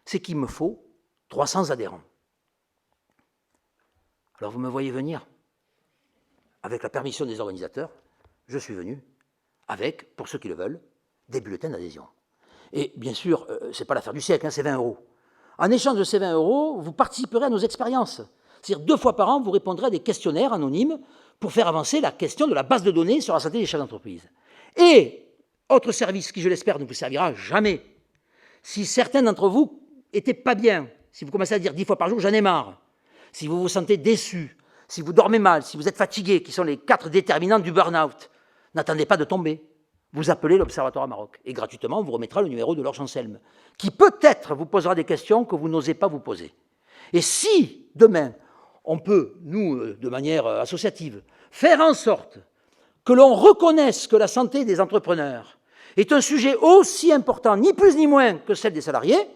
Speaker 1: c'est qu'il me faut 300 adhérents. Alors vous me voyez venir. Avec la permission des organisateurs, je suis venu avec, pour ceux qui le veulent, des bulletins d'adhésion. Et bien sûr, ce n'est pas l'affaire du siècle, c'est 20 €. En échange de ces 20 €, vous participerez à nos expériences. C'est-à-dire 2 fois par an, vous répondrez à des questionnaires anonymes pour faire avancer la question de la base de données sur la santé des chefs d'entreprise. Et, autre service qui, je l'espère, ne vous servira jamais. Si certains d'entre vous n'étaient pas bien, si vous commencez à dire 10 fois par jour, j'en ai marre, si vous vous sentez déçu, si vous dormez mal, si vous êtes fatigué, qui sont les 4 déterminants du burn-out, n'attendez pas de tomber. Vous appelez l'Observatoire à Maroc. Et gratuitement, on vous remettra le numéro de Laure Chancel, qui peut-être vous posera des questions que vous n'osez pas vous poser. Et si, demain, on peut, nous, de manière associative, faire en sorte que l'on reconnaisse que la santé des entrepreneurs est un sujet aussi important, ni plus ni moins que celle des salariés,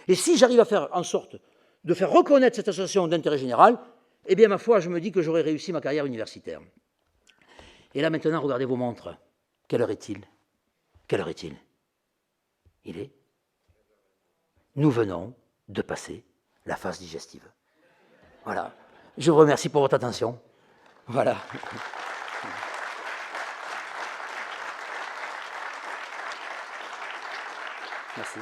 Speaker 1: et si j'arrive à faire en sorte de faire reconnaître cette association d'intérêt général, eh bien, ma foi, je me dis que j'aurai réussi ma carrière universitaire. Et là, maintenant, regardez vos montres. Quelle heure est-il? Quelle heure est-il? Il est? Nous venons de passer la phase digestive. Voilà. Je vous remercie pour votre attention. Voilà. Merci.